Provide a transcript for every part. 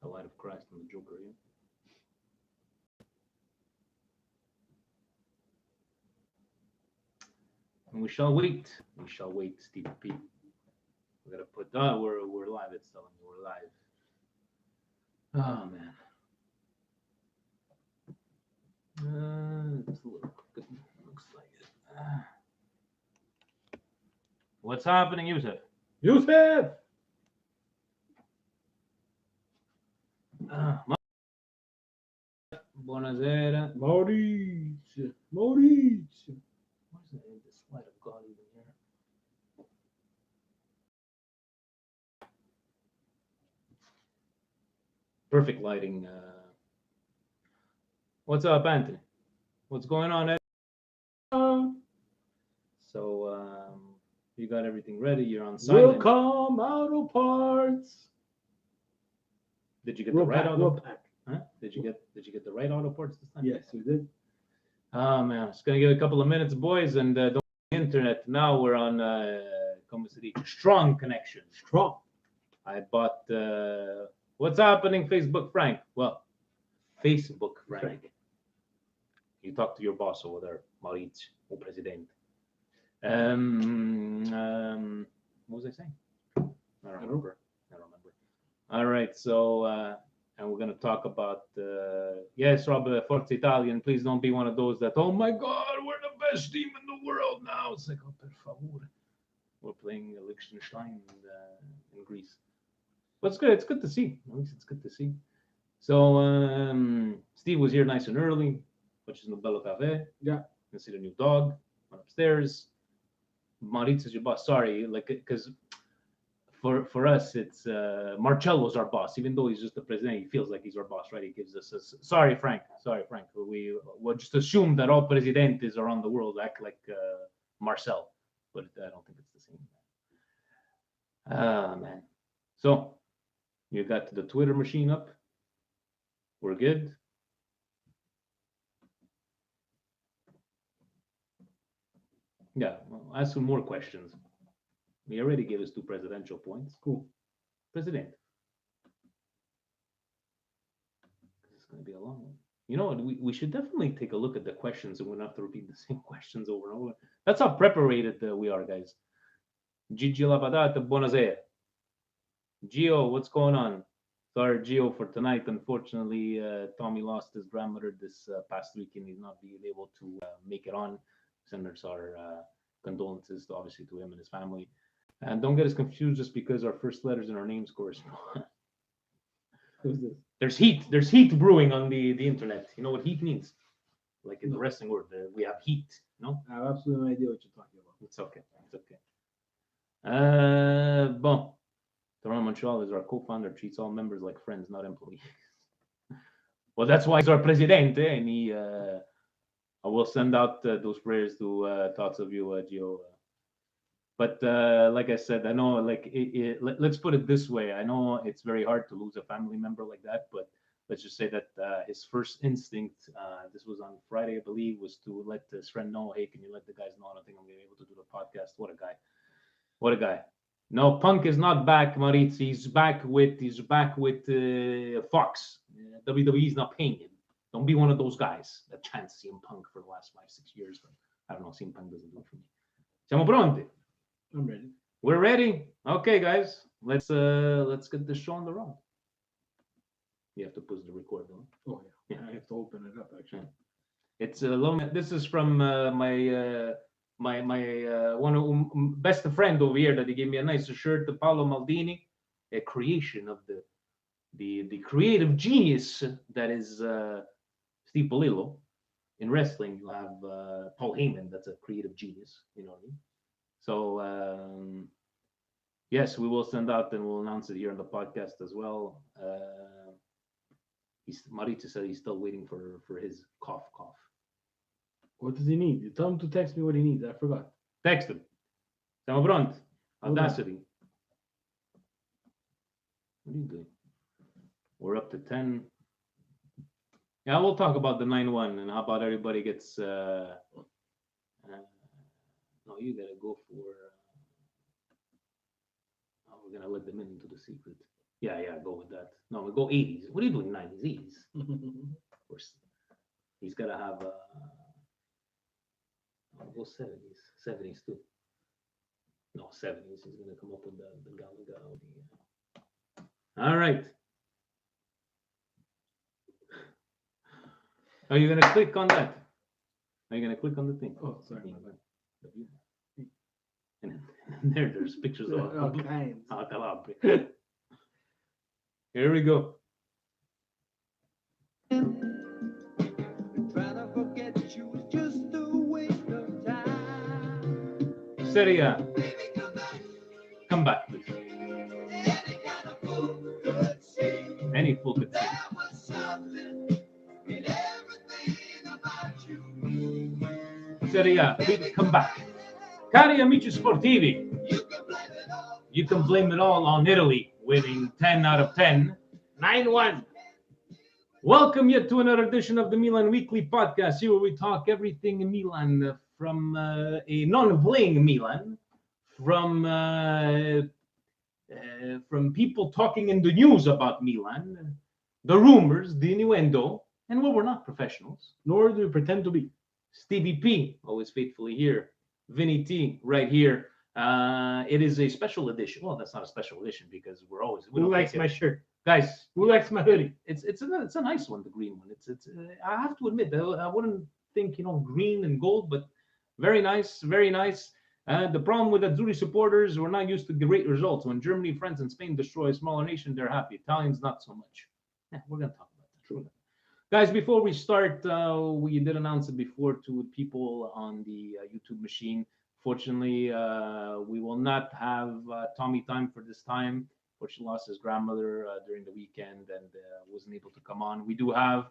The light of Christ and the Joker, yeah. And we shall wait. We shall wait, Steve P. We gotta put. Oh, we're live. It's telling me we're live. Oh man. It's a little good. Looks like it. What's happening, Yusuf? Yusuf! Buonasera. Maurizio! Maurizio! Where's this light of God even here? Perfect lighting. What's up, Anthony? What's going on, Ed? So, you got everything ready. You're on silent. Welcome, Auto Parts! Did you get the right auto? pack. Huh? Did you get the right auto parts this time? Yes, we did. Oh man, it's gonna give a couple of minutes, boys, and don't internet. Now we're on como se dice, strong connection. Strong. I bought. What's happening, Facebook Frank? Well, Facebook Frank. You talk to your boss over there, Maurizio, o presidente. What was I saying? I don't remember. All right, so and we're gonna talk about yes, Rob, Forza Italian. Please don't be one of those that, oh my God, we're the best team in the world now. It's like, oh, per favor. We're playing Liechtenstein in Greece. But it's good. It's good to see. At least it's good to see. So Steve was here nice and early, which is in the Bello Cafe. Yeah. You see the new dog. Went upstairs. Maurizio's your boss. Sorry, like because for us it's Marcello's our boss. Even though he's just the president, he feels like he's our boss, right? He gives us a, sorry, Frank. We will just assume that all presidentes around the world act like Marcel, but I don't think it's the same. Ah man. So you got the Twitter machine up. We're good. Yeah, well, ask some more questions. We already gave us 2 presidential points. Cool. President. It's going to be a long one. You know what? We should definitely take a look at the questions and we don't have to repeat the same questions over and over. That's how preparated we are, guys. Gigi Labadata, buonasera. Gio, what's going on? Sorry, Gio, for tonight. Unfortunately, Tommy lost his grandmother this past week and he's not being able to make it on. Senders our condolences, obviously, to him and his family. And don't get us confused just because our first letters in our names correspond. Who's this? There's heat brewing on the internet. You know what heat means? Like in the wrestling world, we have heat. No, I have absolutely no idea what you're talking about. it's okay. It's okay. Bon. Toronto Montreal is our co-founder, treats all members like friends, not employees. Well, that's why he's our presidente, and he. I will send out those prayers to thoughts of you, Gio. But like I said, I know, like, let's put it this way. I know it's very hard to lose a family member like that, but let's just say that his first instinct, this was on Friday, I believe, was to let his friend know, hey, can you let the guys know? I don't think I'm going to be able to do the podcast. What a guy. What a guy. No, Punk is not back, Maritz. He's back with Fox. WWE is not paying him. Don't be one of those guys that chants CM Punk for the last 5-6 years. But I don't know, CM Punk doesn't do it for me. Siamo pronti? I'm ready. We're ready. Okay, guys. Let's get this show on the road. You have to push the record on. Oh yeah. I have to open it up actually. It's a long. This is from my one best friend over here that he gave me a nice shirt, Paolo Maldini, a creation of the creative genius that is Steve Polillo. In wrestling, you have Paul Heyman, that's a creative genius. You know what I mean? So yes, we will send out and we'll announce it here on the podcast as well. Marita said he's still waiting for his cough. What does he need? You tell him to text me what he needs. I forgot. Text him. Siamo pronti. Audacity. What are you doing? We're up to 10. Yeah, we'll talk about the 9-1 and how about everybody gets. No, you gotta go for. We're gonna let them into the secret. Yeah, go with that. No, we go 80s. What are you doing 90s, 80s? Of course, he's gotta have. I'll go 70s, 70s too. No, 70s. He's gonna come up with the Galaga. All right. Are you gonna click on that? Are you gonna click on the thing? Oh, sorry, my bad. And there's pictures of All kinds. Calabre. Here we go. Trying to forget you is just a waste of time. Serie A. Baby, come back. Come back, please. Any kind of fool could see Any fool could see. there was something in everything about you. Serie A, please come back. Cari amici sportivi, You can blame it all. you can blame it all on Italy, winning 10 out of 10. 9-1. Welcome yet to another edition of the Milan Weekly Podcast, here where we talk everything in Milan from a non-playing Milan, from people talking in the news about Milan, the rumors, the innuendo, and well, we're not professionals. Nor do we pretend to be. Stevie P, always faithfully here. Vinny T, right here. It is a special edition. Well, that's not a special edition because we Who don't likes take my it. shirt? Guys? Who likes my hoodie? It's a nice one, the green one. It's I have to admit, I wouldn't think green and gold, but very nice, very nice. The problem with Azzurri supporters, we're not used to great results. When Germany, France, and Spain destroy a smaller nation, they're happy. Italians, not so much. Yeah, we're gonna talk about that. True. Guys, before we start, we did announce it before to people on the YouTube machine. Fortunately, we will not have Tommy time for this time. Fortunately, lost his grandmother during the weekend and wasn't able to come on. We do have,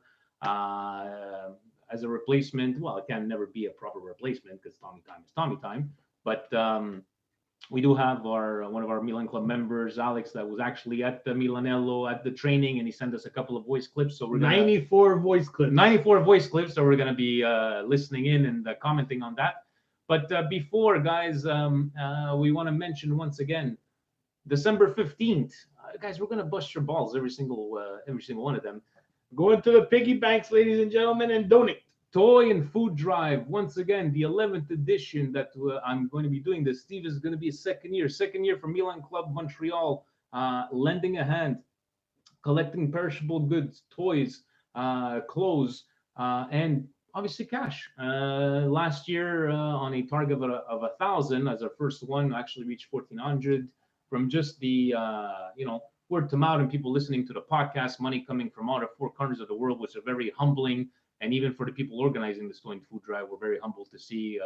as a replacement, well, it can never be a proper replacement because Tommy time is Tommy time. But we do have one of our Milan Club members, Alex, that was actually at the Milanello at the training, and he sent us a couple of voice clips. So we're 94 voice clips. 94 voice clips. So we're gonna be listening in and commenting on that. But before, guys, we want to mention once again, December 15th, guys, we're gonna bust your balls, every single one of them. Go into the piggy banks, ladies and gentlemen, and donate. Toy and food drive, once again, the 11th edition that I'm going to be doing this. Steve is going to be a second year for Milan Club Montreal, lending a hand, collecting perishable goods, toys, clothes, and obviously cash. Last year, on a target of 1,000 as our first one, actually reached 1,400 from just the word to mouth and people listening to the podcast. Money coming from all the four corners of the world, which are very humbling. And even for the people organizing this Toy and Food Drive, we're very humbled to see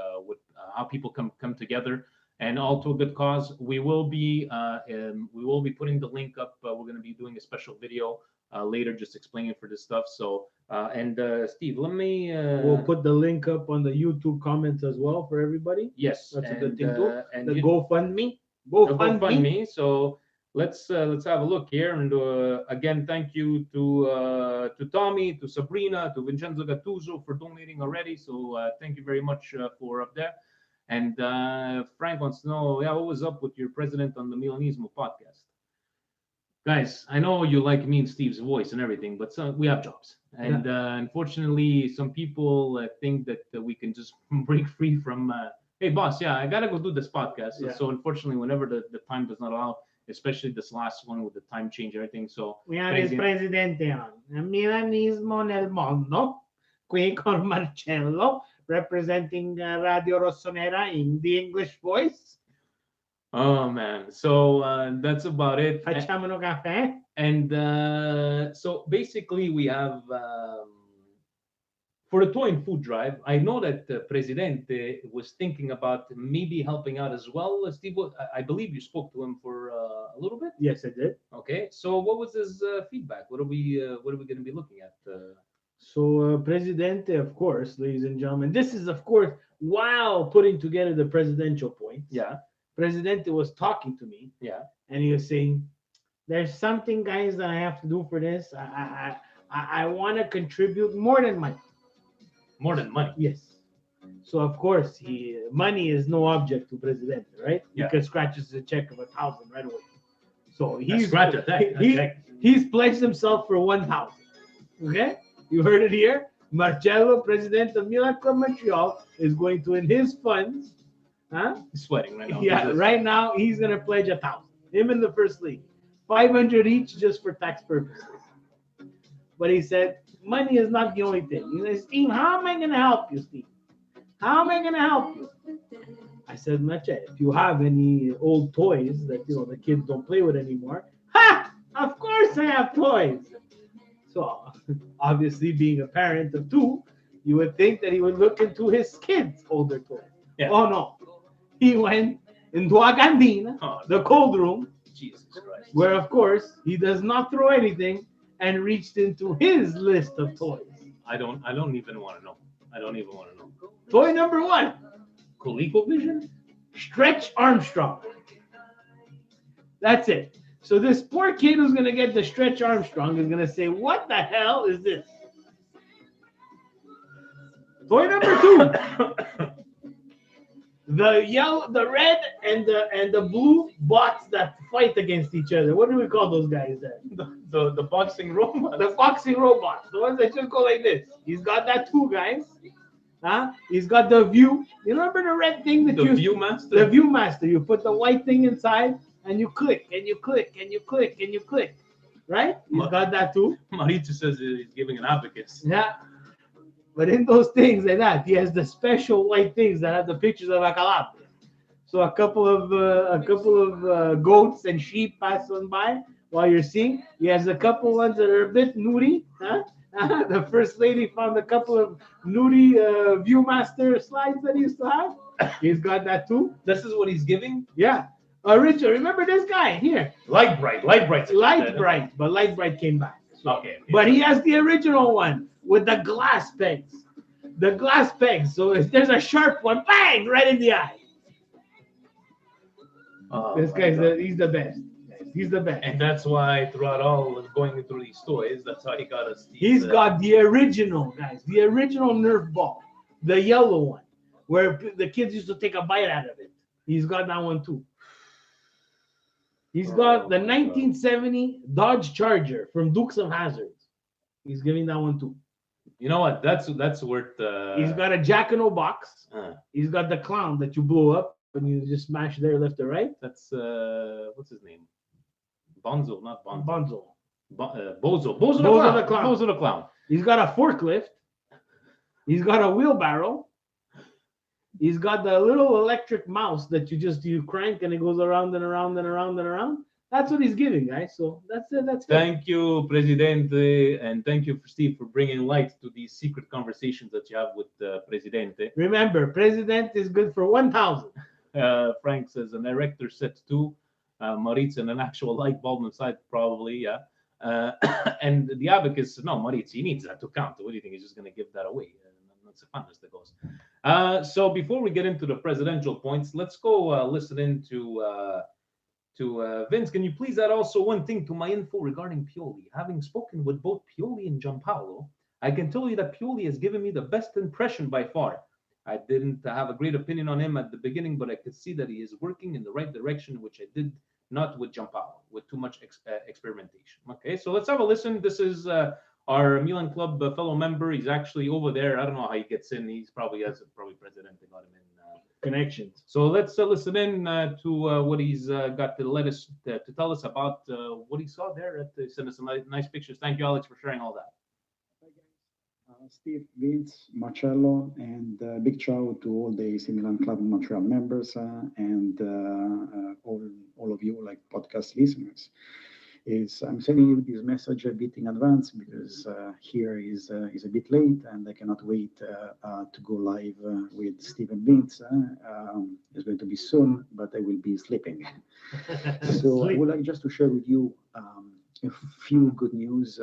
how people come together, and all to a good cause. We will be putting the link up. We're going to be doing a special video later, just explaining for this stuff. So Steve, let me. We'll put the link up on the YouTube comments as well for everybody. Yes, That's a good thing too. And The you- GoFundMe. the GoFundMe. So let's have a look here. And again, thank you to Tommy, to Sabrina, to Vincenzo Gattuso for donating already. So thank you very much for up there. And Frank wants to know, what was up with your president on the Milanismo podcast? Guys, I know you like me and Steve's voice and everything, but we have jobs. And unfortunately, some people think that we can just break free from, hey, boss, I got to go do this podcast. So unfortunately, whenever the time does not allow, especially this last one with the time change, everything. So We have il presidente on. Milanismo nel mondo. Qui con Marcello, representing Radio Rossonera in the English voice. oh man, so that's about it. Facciamo un caffè. And so basically, we have for the Toy and Food Drive. I know that Presidente was thinking about maybe helping out as well. Steve, I believe you spoke to him for a little bit. Yes, I did. Okay, so what was his feedback? What are we going to be looking at? So, Presidente, of course, ladies and gentlemen, this is, of course, while putting together the presidential points. Yeah, Presidente was talking to me, yeah. and he was saying, "There's something, guys, that I have to do for this. I want to contribute more than money." More than money. Yes. So of course, money is no object to Presidente, right? Yeah. Because scratches a check of 1,000 right away. So That's scratch attack. he's pledged himself for 1,000. Okay, you heard it here. Marcello, president of Milan Club Montreal, is going to, in his funds, He's sweating right now. yeah, right now he's gonna pledge 1,000. Him and the first lady, 500 each, just for tax purposes. But he said money is not the only thing. He said, Steve, how am I gonna help you, Steve? How am I gonna help you? I said, Mache, if you have any old toys that the kids don't play with anymore, of course I have toys. So obviously, being a parent of two, you would think that he would look into his kids' older toys. Yeah. Oh no, he went into a cantina, the cold room, Jesus Christ. where of course he does not throw anything, and reached into his list of toys. I don't even want to know. I don't even want to know. Toy number 1. ColecoVision? Stretch Armstrong. That's it. So this poor kid who's going to get the Stretch Armstrong is going to say, what the hell is this? Toy number 2. The yellow, the red, and the blue bots that fight against each other. What do we call those guys then? The boxing robots. The boxing robots. The ones that just go like this. He's got that too, guys. He's got the view. You remember the red thing that The Viewmaster? The Viewmaster. You put the white thing inside and you click and you click and you click and you click. Right? He's got that too. Marito says he's giving an abacus. Yeah. But in those things like that, he has the special white things that have the pictures of a calabria. So a couple of goats and sheep pass on by while you're seeing. He has a couple ones that are a bit nudie. The first lady found a couple of nudie Viewmaster slides that he used to have. He's got that too. This is what he's giving? Yeah. Original. Remember this guy here? Light Bright. But Light Bright came back. Okay. But he has the original one with the glass pegs. The glass pegs. So if there's a sharp one, bang, right in the eye. This guy's he's the best. He's the best. And that's why throughout all of going through these toys, that's how he got us. He's got the original, guys. The original Nerf ball. The yellow one. Where the kids used to take a bite out of it. He's got that one too. He's got the 1970 Dodge Charger from Dukes of Hazzard. He's giving that one too. You know what? That's worth. He's got a Jack in a Box. He's got the clown that you blow up and you just smash there left or right. That's what's his name? Bonzo, not Bonzo. Bonzo. Bozo the clown. Bozo the clown. He's got a forklift. He's got a wheelbarrow. He's got the little electric mouse that you crank and it goes around and around and around and around. That's what he's giving, guys. So that's it. Thank you, Presidente, and thank you, Steve, for bringing light to these secret conversations that you have with Presidente. Remember, President is good for 1,000. Frank says an erector set 2. Maritz and an actual light bulb inside, probably, yeah. And the abacus, no, Maritz, he needs that to count. What do you think? He's just going to give that away? That's a fantasy that goes. So before we get into the presidential points, let's go listen in to Vince. Can you please add also one thing to my info regarding Pioli? Having spoken with both Pioli and Gianpaolo, I can tell you that Pioli has given me the best impression by far. I didn't have a great opinion on him at the beginning, but I could see that he is working in the right direction, which I did not with Gianpaolo, with too much experimentation. Okay, so let's have a listen. This is our Milan Club fellow member. He's actually over there. I don't know how he gets in. He's probably president. They got him in connections. So let's listen in to what he's got to let us to tell us about what he saw there. Send us some nice pictures. Thank you, Alex, for sharing all that. Steve, Vince, Marcello, and big shout to all the AC Milan Club Montreal members and all of you like podcast listeners. I'm sending you this message a bit in advance because here is a bit late and I cannot wait to go live with Steve and Vince. It's going to be soon, but I will be sleeping. So I would like just to share with you a few good news.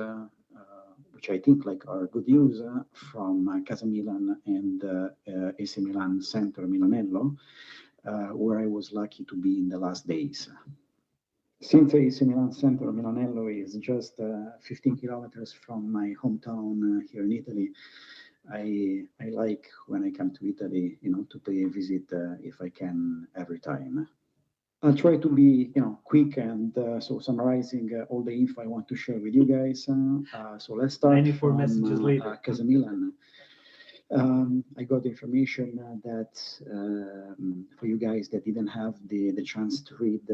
Which I think are good news from Casa Milan and AC Milan Center Milanello, where I was lucky to be in the last days. Since AC Milan Center Milanello is just 15 kilometers from my hometown here in Italy, I like when I come to Italy, to pay a visit if I can every time. I'll try to be, quick and so summarizing all the info I want to share with you guys. So let's start 94 from messages later. Casa Milan. I got information that for you guys that didn't have the chance to read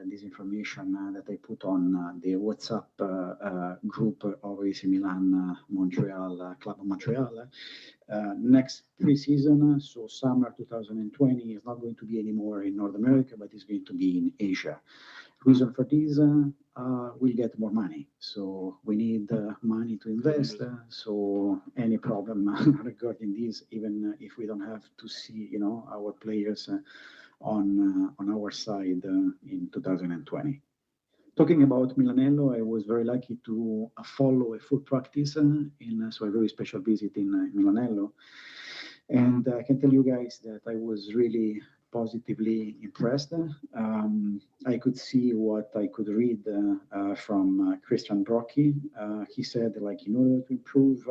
this information that I put on the WhatsApp group of AC Milan Montreal Club of Montreal. Next preseason, so summer 2020, is not going to be anymore in North America, but it's going to be in Asia. Reason for this, we'll get more money. So we need money to invest. So any problem regarding this, even if we don't have to see, our players on our side in 2020. Talking about Milanello, I was very lucky to follow a full practice so a very special visit in Milanello. And I can tell you guys that I was really positively impressed. I could see what I could read from Christian Brocchi. He said, like, in order to improve,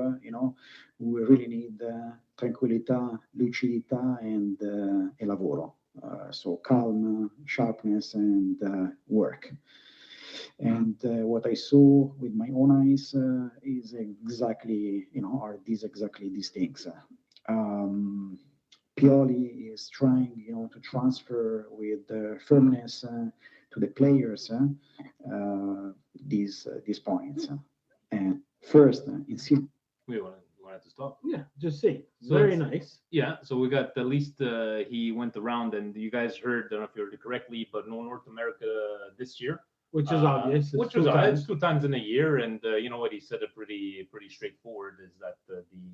we really need tranquillità, lucidità, and e lavoro. So calm, sharpness, and work. And what I saw with my own eyes is exactly, are exactly these things. Pioli is trying, to transfer with firmness to the players these points. And first, We wanted to stop. Yeah, just say. So Very it's- nice. Yeah, so we got at least he went around, and you guys heard, I don't know if you heard it correctly, but no North America this year. Which is obvious. It's Which two was times. it's 2 times in a year, and you know what he said, it pretty straightforward, is that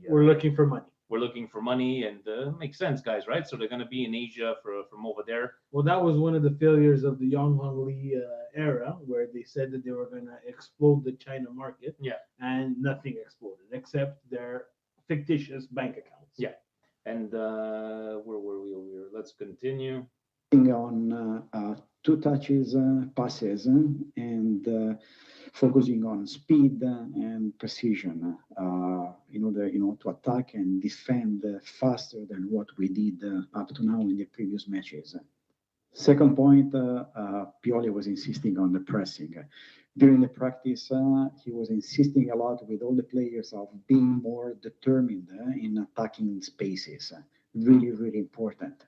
We're looking for money. we're looking for money, and makes sense, guys, right? So they're gonna be in Asia from over there. Well, that was one of the failures of the Yang Hong Lee era, where they said that they were going to explode the China market. Yeah. And nothing exploded except their fictitious bank accounts. Yeah. And where were we over here? Let's continue. on two touches passes and focusing on speed and precision in order to attack and defend faster than what we did up to now in the previous matches. Second point, Pioli was insisting on the pressing. During the practice, he was insisting a lot with all the players of being more determined in attacking spaces. Really, really important.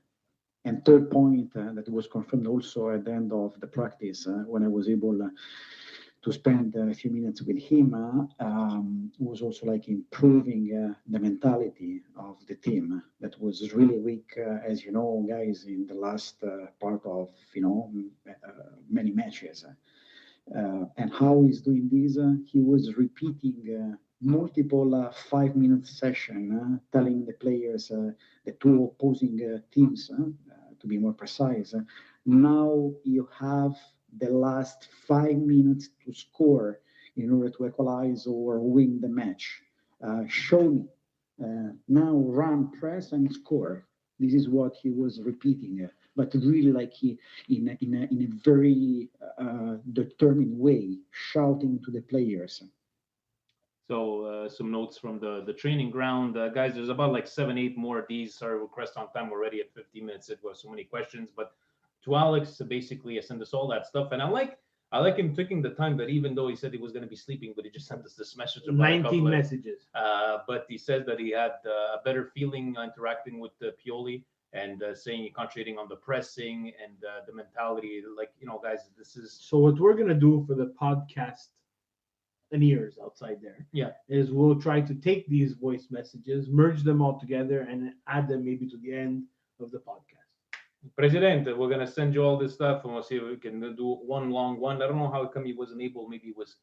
And third point that was confirmed also at the end of the practice when I was able to spend a few minutes with him was also like improving the mentality of the team that was really weak, as you know, guys, in the last part of many matches. And how he's doing this? He was repeating multiple 5-minute session, telling the players, the two opposing teams, to be more precise. Now you have the last 5 minutes to score in order to equalize or win the match. Show me. Now run, press, and score. This is what he was repeating, but really like he in a very determined way, shouting to the players. So some notes from the training ground, guys. There's about like 7-8 more of these. Sorry, we're pressed on time already at 50 minutes. It was so many questions, but to Alex, basically, I sent us all that stuff, and I like him taking the time that even though he said he was going to be sleeping, but he just sent us this message about 19 messages. But he says that he had a better feeling interacting with Pioli and saying concentrating on the pressing and the mentality. Like, guys, this is So what we're gonna do for the podcast and ears outside there, is we'll try to take these voice messages, merge them all together, and add them maybe to the end of the podcast. Presidente, we're gonna send you all this stuff, and we'll see if we can do one long one. I don't know how come he wasn't able. Maybe he was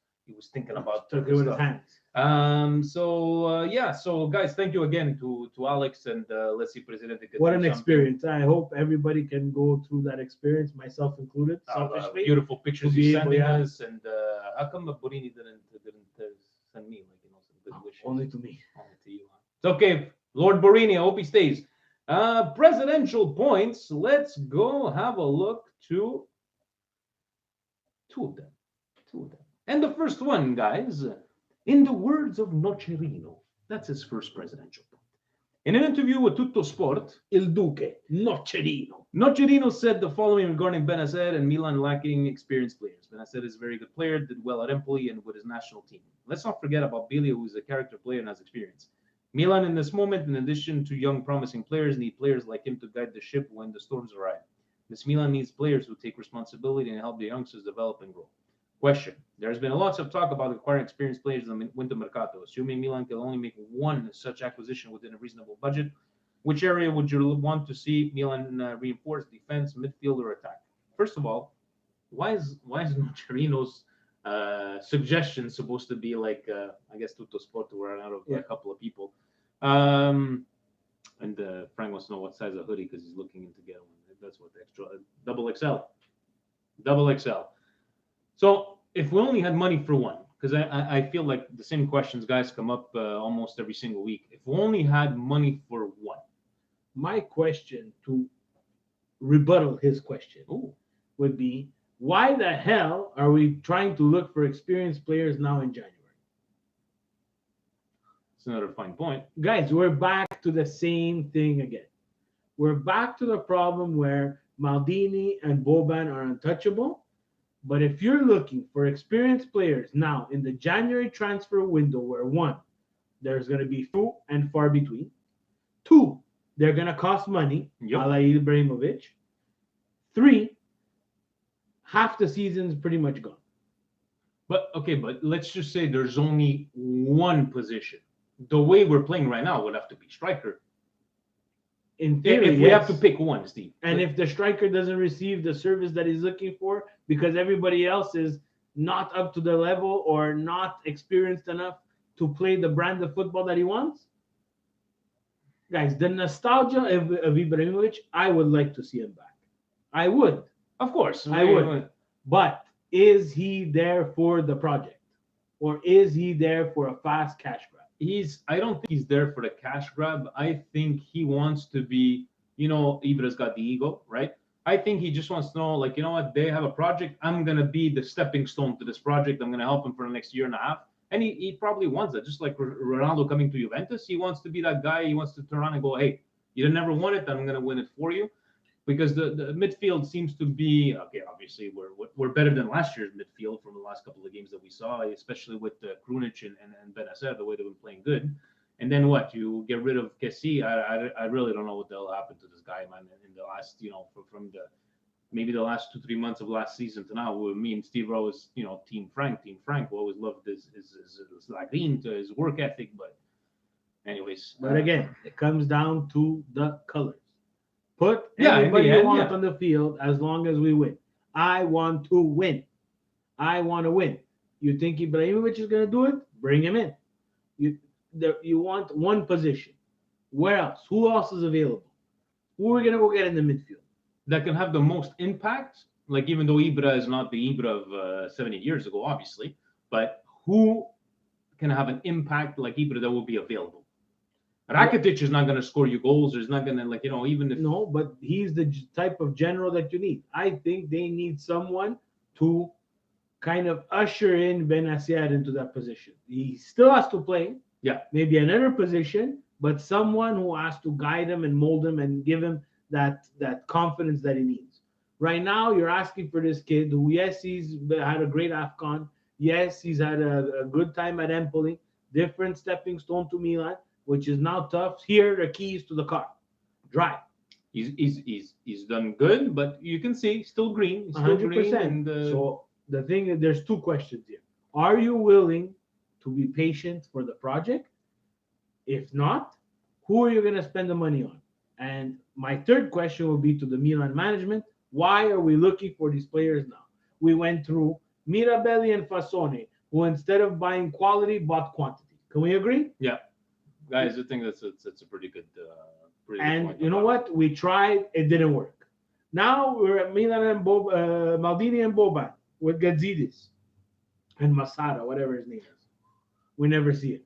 thinking about Took it this with his stuff. hands. So guys, thank you again to Alex, and let's see, Presidente. can What do an something. experience! I hope everybody can go through that experience, myself included. Selfishly, Beautiful pictures to be you're able, sending yeah. us, and how come Borini didn't send me some good wishes? only to me. Only to you. It's okay, Lord Borini. I hope he stays. Presidential points. Let's go have a look to two of them. And the first one, guys, in the words of Nocerino, that's his first presidential point. In an interview with Tutto Sport, Il Duque, Nocerino. Nocerino said the following regarding Benacer and Milan lacking experienced players. Benacer is a very good player, did well at Empoli and with his national team. Let's not forget about Billy, who is a character player and has experience. Milan, in this moment, in addition to young, promising players, need players like him to guide the ship when the storms arrive. This Milan needs players who take responsibility and help the youngsters develop and grow. Question. There has been lots of talk about acquiring experienced players in the winter mercato. Assuming Milan can only make one such acquisition within a reasonable budget, which area would you want to see Milan reinforce? Defense, midfield, or attack? First of all, why is Nocerino's suggestion supposed to be like I guess Tutto Sport to run out of a couple of people? And Frank wants to know what size of hoodie because he's looking into get one. That's what the extra double XL. So if we only had money for one, because I feel like the same questions guys come up almost every single week. If we only had money for one, my question to rebuttal his question would be, why the hell are we trying to look for experienced players now in January? It's another fine point. Guys, we're back to the same thing again. We're back to the problem where Maldini and Boban are untouchable. But if you're looking for experienced players now in the January transfer window, where one, there's going to be few and far between. Two, they're going to cost money, a la Ibrahimovic. Three, half the season's pretty much gone. But let's just say there's only one position. The way we're playing right now would have to be striker. In theory, if we have to pick one, Steve. And if the striker doesn't receive the service that he's looking for because everybody else is not up to the level or not experienced enough to play the brand of football that he wants, guys, the nostalgia of Ibrahimovic, I would like to see him back. I would. Of course. I would. But is he there for the project? Or is he there for a fast cash grab? I don't think he's there for the cash grab. I think he wants to be, Ibra's got the ego, right? I think he just wants to know, like, you know what, they have a project. I'm going to be the stepping stone to this project. I'm going to help him for the next year and a half. And he probably wants that. Just like Ronaldo coming to Juventus, he wants to be that guy. He wants to turn around and go, hey, you never won it. I'm going to win it for you. Because the midfield seems to be, okay, obviously we're better than last year's midfield from the last couple of games that we saw, especially with Krunic and Benacer, the way they've been playing good. And then what? You get rid of Kessie. I really don't know what the hell happened to this guy, man, in the last, from maybe the last 2-3 months of last season to now. Me and Steve Rowe is, Team Frank. Team Frank always loved his Lagrinta, his work ethic. But anyways. But again, it comes down to the colors. Put anybody you want on the field as long as we win. I want to win. I want to win. You think Ibrahimovic is going to do it? Bring him in. You want one position. Where else? Who else is available? Who are we going to go get in the midfield? That can have the most impact, like even though Ibra is not the Ibra of 7-8 years ago, obviously, but who can have an impact like Ibra that will be available? Rakitic is not going to score you goals. There's not going to, even if... No, but he's the type of general that you need. I think they need someone to kind of usher in Benacer into that position. He still has to play. Yeah. Maybe another position, but someone who has to guide him and mold him and give him that confidence that he needs. Right now, you're asking for this kid who, yes, he's had a great AFCON. Yes, he's had a good time at Empoli. Different stepping stone to Milan, which is now tough. Here are the keys to the car. Drive. He's done good, but you can see still green. He's still 100%. green and, So the thing is, there's two questions here. Are you willing to be patient for the project? If not, who are you going to spend the money on? And my third question will be to the Milan management. Why are we looking for these players now? We went through Mirabelli and Fassone, who instead of buying quality, bought quantity. Can we agree? Yeah. Guys, I think that's a pretty good and point. You know what? We tried. It didn't work. Now we're at Milan and Maldini and Boban with Gazidis and Masada, whatever his name is. We never see it.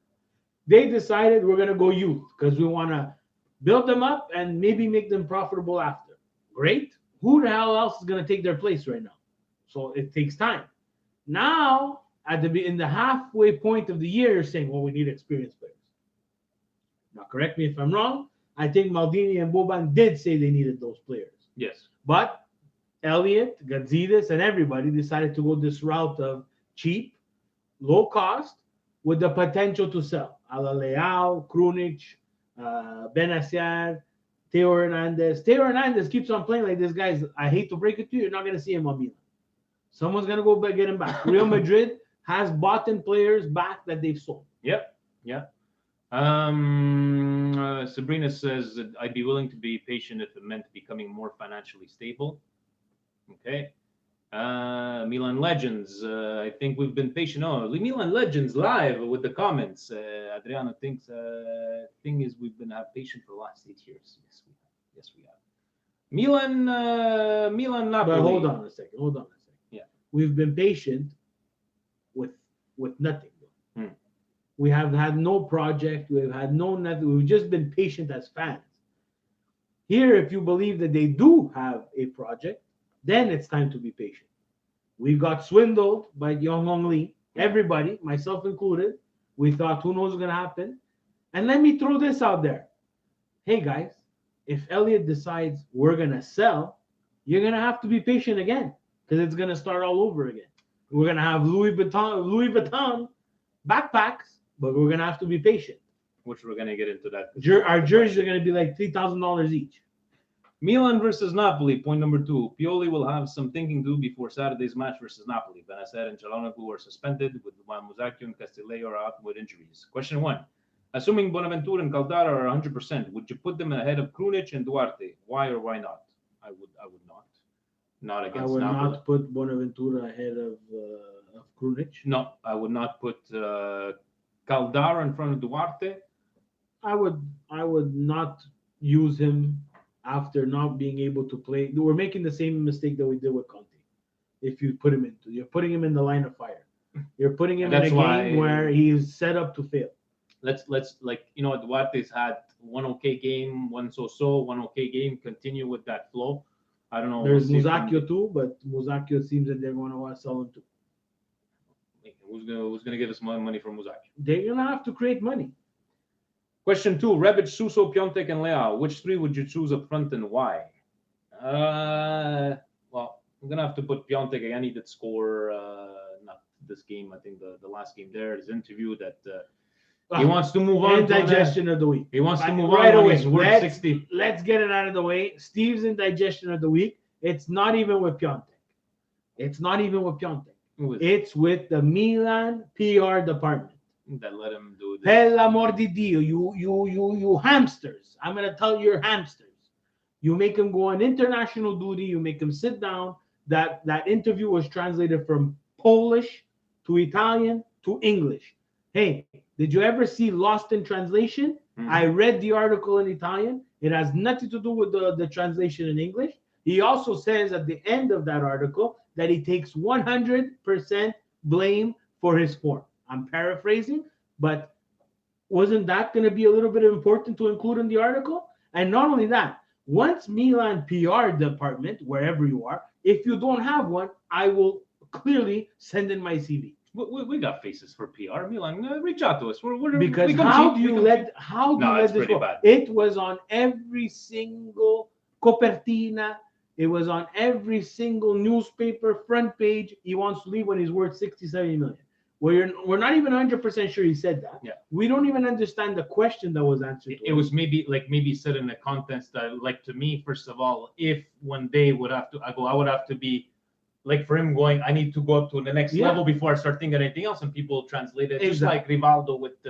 They decided we're going to go youth because we want to build them up and maybe make them profitable after. Great. Who the hell else is going to take their place right now? So it takes time. Now, in the halfway point of the year, you're saying, well, we need experienced players. Now, correct me if I'm wrong. I think Maldini and Boban did say they needed those players. Yes. But Elliott, Gazidis, and everybody decided to go this route of cheap, low cost, with the potential to sell. Ala Leao, Krunic, Benacer, Theo Hernandez. Theo Hernandez keeps on playing like this, guys. I hate to break it to you, you're not going to see him on Milan. Someone's going to go back, get him back. Real Madrid has bought in players back that they've sold. Yep. Yeah. Sabrina says that I'd be willing to be patient if it meant becoming more financially stable. Okay. Milan Legends. I think we've been patient. Oh, Milan Legends live with the comments. Adriano thinks thing is we've been patient for the last 8 years. Yes, we have. Milan Napoli. But hold on a second. Yeah. We've been patient with nothing. Hmm. We have had no project. We've had no nothing. We've just been patient as fans. Here, if you believe that they do have a project, then it's time to be patient. We got swindled by Yong Hong Lee. Everybody, myself included, we thought, who knows what's going to happen? And let me throw this out there. Hey, guys, if Elliott decides we're going to sell, you're going to have to be patient again because it's going to start all over again. We're going to have Louis Vuitton backpacks, but we're going to have to be patient. Which we're going to get into that. Our jerseys are going to be like $3,000 each. Milan versus Napoli, point number 2. Pioli will have some thinking to do before Saturday's match versus Napoli. Benacer and Çalhanoğlu are suspended, with Musacchio and Castillejo are out with injuries. Question 1. Assuming Bonaventura and Caldara are 100%, would you put them ahead of Krunic and Duarte? Why or why not? I would not. Not against Napoli. I would not put Bonaventura ahead of Krunic. No, I would not put Caldara in front of Duarte. I would not use him after not being able to play. We're making the same mistake that we did with Conte. If you put him into, you're putting him in the line of fire. You're putting him in a game where he's set up to fail. Let's Duarte's had one okay game, one so-so, one okay game. Continue with that flow. I don't know. There's Musacchio too, but Musacchio seems that they're going to want to sell him too. Who's gonna give us more money from Musacchio? They're gonna have to create money. Question 2: Rebic, Suso, Piatek, and Leao. Which 3 would you choose up front and why? Well, I'm gonna have to put Piatek again. He did score not this game. I think the last game there. His interview that he wants to move on. Indigestion of the week. He wants to move right on. away. He's worth 60. Let's get it out of the way. Steve's indigestion of the week. It's not even with Piatek. It's It's with the Milan PR department. That let him do this. Per l'amor di Dio, you hamsters. I'm gonna tell you, you're hamsters. You make him go on international duty. You make him sit down. That interview was translated from Polish to Italian to English. Hey, did you ever see Lost in Translation? Mm-hmm. I read the article in Italian. It has nothing to do with the translation in English. He also says at the end of that article that he takes 100% blame for his form. I'm paraphrasing, but wasn't that going to be a little bit important to include in the article? And not only that, once Milan PR department, wherever you are, if you don't have one, I will clearly send in my CV. We got faces for PR. Milan, reach out to us. Because how do you let this go? Bad. It was on every single copertina. It was on every single newspaper front page. He wants to leave when he's worth 60, 70 million. We're not even 100% sure he said that. Yeah. We don't even understand the question that was answered. It was maybe said in the context that, like, to me, first of all, if one day I would have to be like, for him going, I need to go up to the next level before I start thinking anything else, and people translate it just like Rivaldo with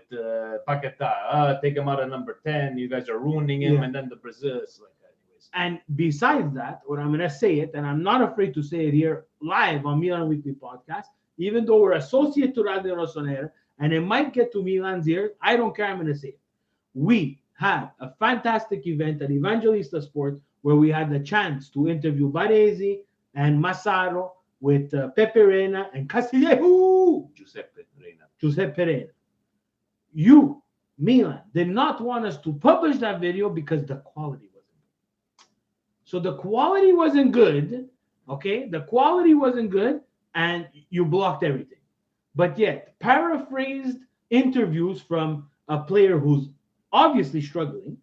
Paquetá. Take him out of number 10. You guys are ruining him, and then the Brazil. Like, anyways. And besides that, what I'm gonna say it, and I'm not afraid to say it here live on Milan Weekly Podcast. Even though we're associated to Radio Rossonera, and it might get to Milan's ears, I don't care, I'm going to say it. We had a fantastic event at Evangelista Sport where we had the chance to interview Baresi and Massaro with Pepe Reina and Castillejo. Giuseppe Reina. You, Milan, did not want us to publish that video because the quality wasn't good. So the quality wasn't good, okay? The quality wasn't good. And you blocked everything. But yet, paraphrased interviews from a player who's obviously struggling,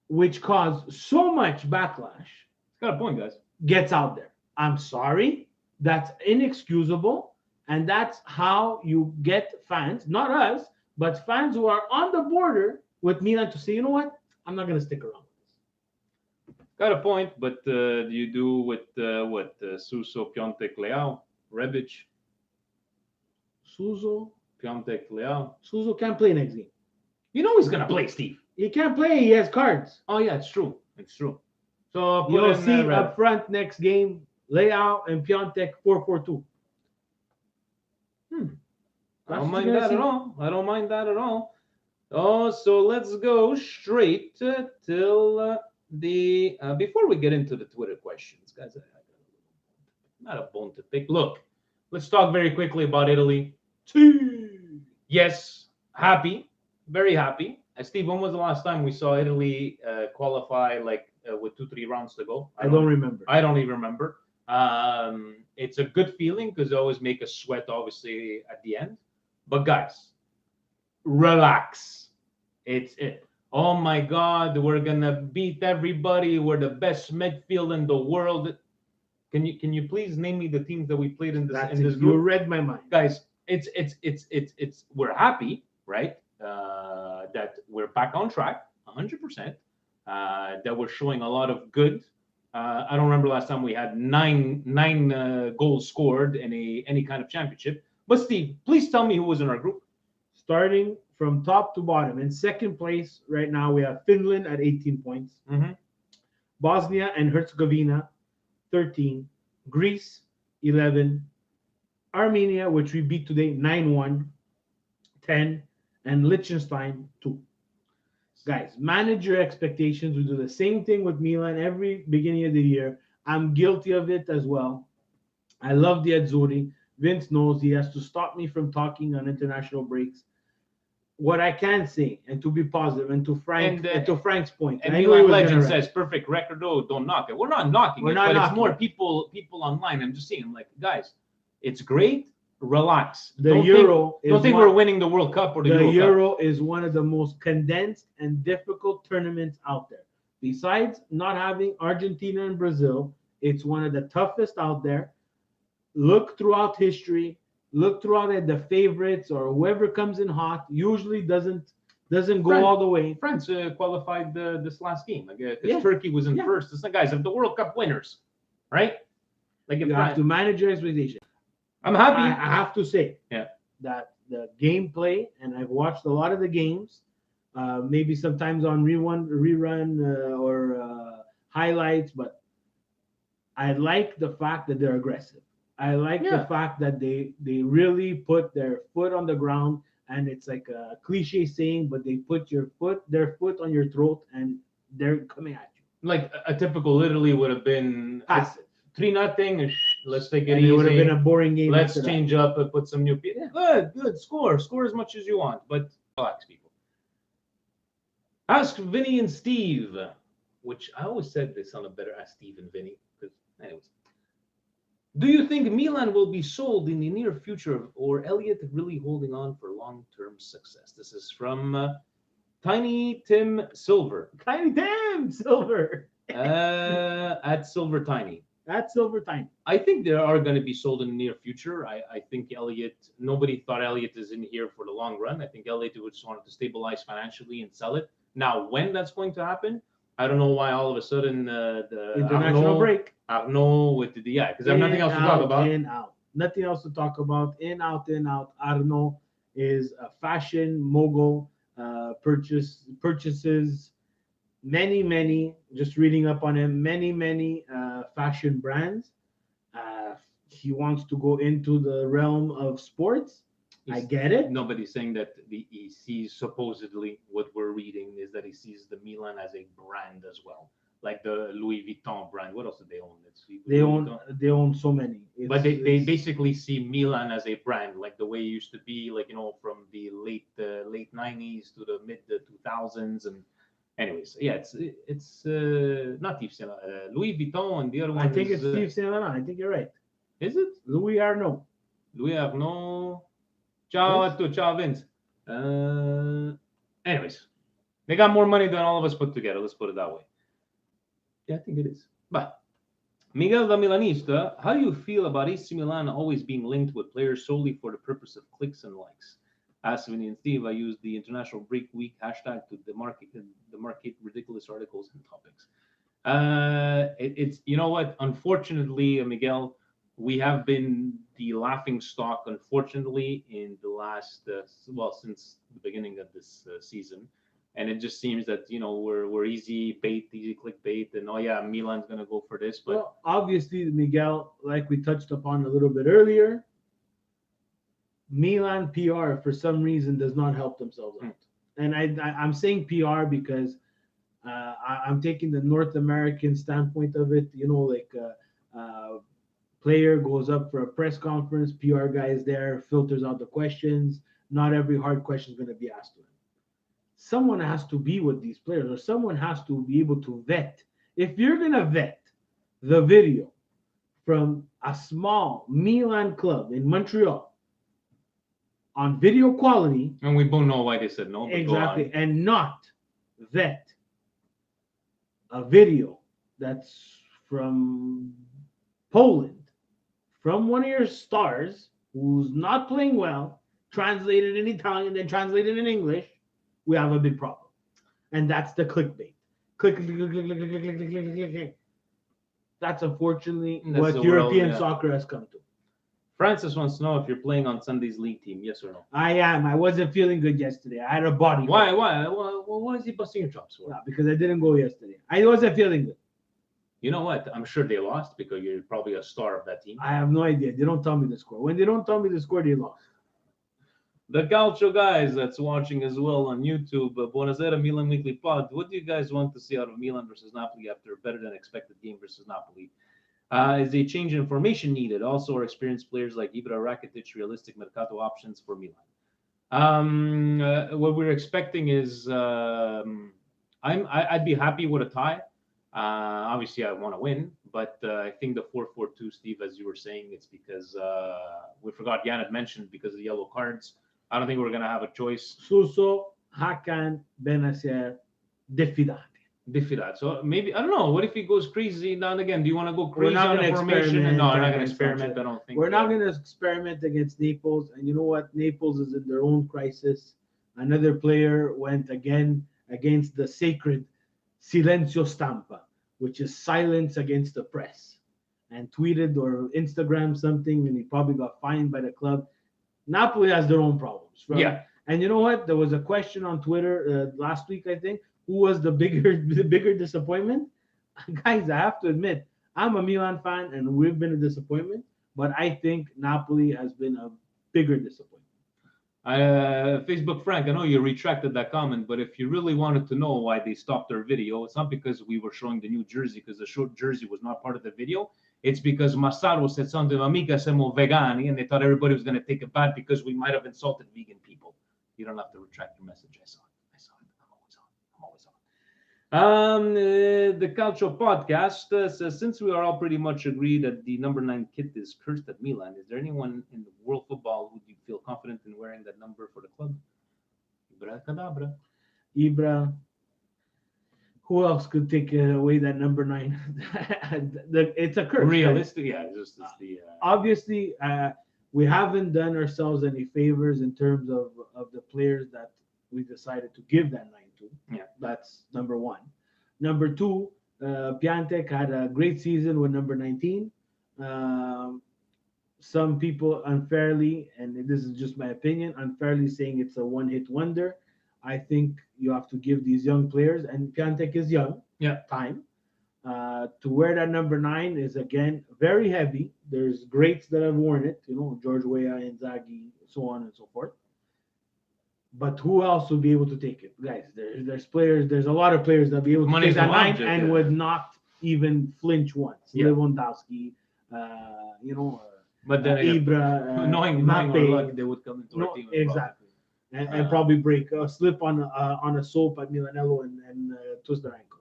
which caused so much backlash, It's got a point, guys. gets out there. I'm sorry, that's inexcusable, and that's how you get fans, not us, but fans who are on the border with Milan to say, you know what, I'm not going to stick around with this. Got a point, but do you do with what? Suso, Piatek, Leao, Rebic, Suso, Piatek, Leao. Suso can't play next game. You know he's gonna play, Steve. He can't play. He has cards. Oh yeah, it's true. It's true. So put You'll in, see Rebic. up front next game, Leao and Piatek 4-4-2. I That's don't what mind you're gonna that at see. all. I don't mind that at all. Oh, so let's go straight till the before we get into the Twitter questions, guys. Not a bone to pick. Look, let's talk very quickly about Italy. Yes, happy, very happy. Steve, when was the last time we saw Italy qualify like with 2-3 rounds to go? I don't remember. I don't even remember. It's a good feeling because they always make us sweat, obviously, at the end. But guys, relax. It's it. Oh my God, we're gonna beat everybody. We're the best midfield in the world. Can you please name me the teams that we played in this That's in this it. You group? read my mind. Guys, it's we're happy, right? That we're back on track, 100%. That we're showing a lot of good. I don't remember last time we had nine goals scored in any kind of championship. But Steve, please tell me who was in our group. Starting from top to bottom, in second place right now we have Finland at 18 points, Mm-hmm. Bosnia and Herzegovina 13, Greece 11, Armenia, which we beat today 9-1, 10, and Liechtenstein 2. Guys, manage your expectations. We do the same thing with Milan every beginning of the year. I'm guilty of it as well. I love the Azzurri. Vince knows he has to stop me from talking on international breaks. What I can say, and to be positive, and to Frank's point, And I knew he Milan was Legend gonna write. says perfect record. Oh, don't knock it. We're not knocking We're it, not but knocking it's more it. people online. I'm just saying, I'm like, guys, it's great. Relax. The Don't Euro Think, don't is think one- we're winning the World Cup or the, The Euro Cup. Euro is one of the most condensed and difficult tournaments out there. Besides not having Argentina and Brazil, it's one of the toughest out there. Look throughout history, look throughout at the favorites or whoever comes in hot, usually doesn't go France- all the way. France qualified this last game. Like, 'cause Yeah. Turkey was in Yeah. first. It's like, guys, if the World Cup winners, right? Like if You have to manage your expectations. I'm happy. I have to say Yeah. that the gameplay, and I've watched a lot of the games, maybe sometimes on rerun or highlights, but I like the fact that they're aggressive. I like Yeah. the fact that they really put their foot on the ground, and it's like a cliche saying, but they put their foot on your throat, and they're coming at you. Like a typical Italy would have been Passive. 3-0. Let's take it And easy. it would have been a boring game. Let's after that. change up and put some new people. Yeah. Good. Score as much as you want, but relax, people. Ask Vinny and Steve, which I always said they sounded better as Steve and Vinny. Because, anyways, do you think Milan will be sold in the near future, or Elliott really holding on for long-term success? This is from Tiny Tim Silver Tiny Tim Silver. at Silver Tiny. That's Silver Time. I think they are going to be sold in the near future. I think nobody thought Elliott is in here for the long run. I think Elliott would just wanted to stabilize financially and sell it. Now, when that's going to happen, I don't know why all of a sudden the International break. Arnaud with the because I have nothing else to talk about. In, out. Nothing else to talk about. In, out, in, out. Arnaud is a fashion mogul. Purchases many, just reading up on him, many fashion brands. He wants to go into the realm of sports. I get it. Nobody's saying that he sees, supposedly what we're reading is that he sees the Milan as a brand as well, like the Louis Vuitton brand. What else do they own? They own so many. But they basically see Milan as a brand, like the way it used to be, like from the late 90s to the mid 2000s. And anyways, yeah, it's not Yves Saint Laurent, Louis Vuitton, and the other one. I think it's Steve Saint Laurent. I think you're right. Is it Louis Arnaud. Louis Arnaud? Ciao, Yes. Ciao, Vince. Anyways, they got more money than all of us put together. Let's put it that way. Yeah, I think it is. But Miguel the Milanista, how do you feel about AC Milan always being linked with players solely for the purpose of clicks and likes? Asked Vinny and Steve, I used the International Break Week hashtag to demarcate ridiculous articles and topics. It's you know what? Unfortunately, Miguel, we have been the laughing stock. Unfortunately, in the last well, since the beginning of this season, and it just seems that we're easy bait, easy clickbait, and oh yeah, Milan's gonna go for this, but Well, obviously, Miguel, like we touched upon a little bit earlier, Milan PR for some reason does not help themselves out. And I'm saying PR because I'm taking the North American standpoint of it. Like player goes up for a press conference, PR guy is there, filters out the questions. Not every hard question is going to be asked to him. Someone has to be with these players, or someone has to be able to vet. If you're going to vet the video from a small Milan club in Montreal on video quality, and we both know why they said no. But exactly, and not vet a video that's from Poland, from one of your stars who's not playing well, translated in Italian, then translated in English, we have a big problem. And that's the clickbait. Click, click, click, click, click, click, click, click, click, click, click. That's unfortunately That's what the European world, yeah. soccer has come to. Francis wants to know if you're playing on Sunday's league team, yes or no? I am. I wasn't feeling good yesterday. I had a body. Why? Why is he busting your chops for? No, because I didn't go yesterday. I wasn't feeling good. You know what? I'm sure they lost because you're probably a star of that team. I have no idea. They don't tell me the score. When they don't tell me the score, they lost. The Calcio guys that's watching as well on YouTube, Buonasera Milan Weekly Pod. What do you guys want to see out of Milan versus Napoli after a better than expected game versus Napoli? Is a change in formation needed? Also, are experienced players like Ibra, Rakitic realistic Mercato options for Milan? What we're expecting is I'd be happy with a tie. Obviously, I want to win, but I think the 4-4-2, Steve, as you were saying, it's because we forgot Jan had mentioned because of the yellow cards. I don't think we're gonna have a choice. Suso, Hakan, Benacer, Diffidati. Diffidad. So maybe I don't know. What if he goes crazy now and again? Do you want to go We're crazy not on gonna a formation? experiment No, we're not going to against experiment. Sanchez. I don't think We're not going to experiment against Naples. And you know what? Naples is in their own crisis. Another player went again against the sacred Silencio Stampa, which is silence against the press, and tweeted or Instagram something, and he probably got fined by the club. Napoli has their own problems. Right? Yeah. And you know what? There was a question on Twitter last week, I think. Who was the bigger disappointment? Guys, I have to admit, I'm a Milan fan, and we've been a disappointment. But I think Napoli has been a bigger disappointment. Facebook Frank, I know you retracted that comment, but if you really wanted to know why they stopped their video, it's not because we were showing the new jersey, because the short jersey was not part of the video. It's because Massaro said something, amica siamo vegani, and they thought everybody was going to take it bad because we might have insulted vegan people. You don't have to retract your message. I saw it. I'm always on. The Calcio podcast says, since we are all pretty much agreed that the number 9 kit is cursed at Milan, is there anyone in the world football who you feel confident in wearing that number for the club? Ibra Cadabra. Ibra. Who else could take away that number 9? It's a curse. Realistic, yeah. It's the obviously, we haven't done ourselves any favors in terms of the players that we decided to give that 9 to. Yeah. That's number 1. Number 2, Piatek had a great season with number 19. Some people unfairly, and this is just my opinion, unfairly saying it's a one-hit wonder. I think you have to give these young players, and Piatek is young, time. To wear that number 9 is, again, very heavy. There's greats that have worn it, George Weah, Inzaghi, so on and so forth. But who else would be able to take it? Guys, there's players, there's a lot of players that will be able to take that 9 and would not even flinch once. Yeah. Lewandowski, but then Ibra, knowing our luck, they would come into our team. Exactly. And probably break a slip on a soap at Milanello and twist their ankle.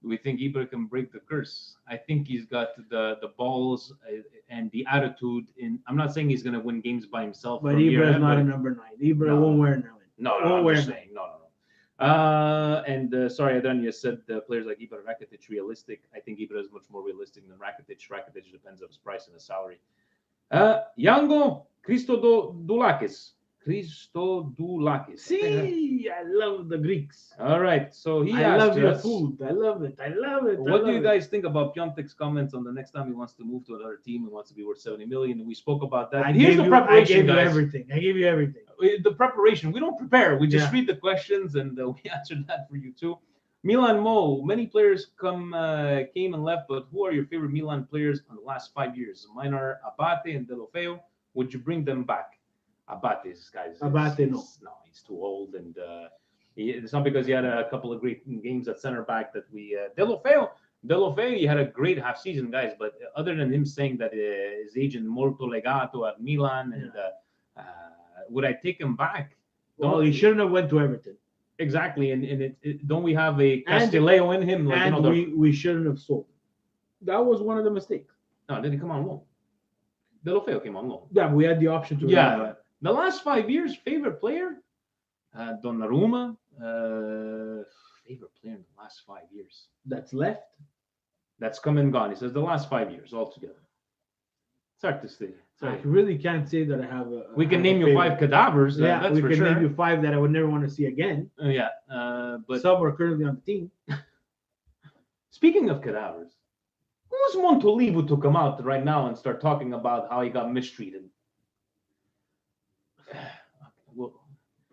Do we think Ibra can break the curse? I think he's got the balls and the attitude. I'm not saying he's going to win games by himself. But Ibra is not a number 9. Ibra won't wear 9. No, Oh, I'm where just not? saying. No. And sorry, Adanya said players like Ibra Rakitic realistic. I think Ibra is much more realistic than Rakitic. Rakitic depends on his price and his salary. Yango Christodoulas. See, I love the Greeks. All right. So he I asked love your us, food. I love it. I love it. what do you guys think about Piatek's comments on the next time he wants to move to another team and wants to be worth 70 million? We spoke about that. Here's the preparation, I gave you guys. everything. I gave you everything. The preparation. We don't prepare. We just Yeah. read the questions and we answered that for you too. Milan Mo. Many players came and left, but who are your favorite Milan players in the last 5 years? Mine are Abate and Delofeo. Would you bring them back? Abate, this guy's Abate, no. he's too old, and it's not because he had a couple of great games at center back that we Delofeo, he had a great half season, guys. But other than him saying that his agent molto legato at Milan, and would I take him back? Well, he shouldn't have went to Everton. Exactly, and don't we have a Castileo in him? Like, And we shouldn't have sold him. That was one of the mistakes. no, did he come on loan? Delofeo came on loan. Yeah, we had the option to. Yeah, the last 5 years, favorite player, Donnarumma. Favorite player in the last 5 years. That's left. That's come and gone. He says the last 5 years altogether. It's hard to say. I really can't say that I have a. We can have a name you favorite. 5 cadavers. Yeah, That's we for can sure. name you 5 that I would never want to see again. But Some are currently on the team. speaking of cadavers, who's Montolivo to come out right now and start talking about how he got mistreated? Well,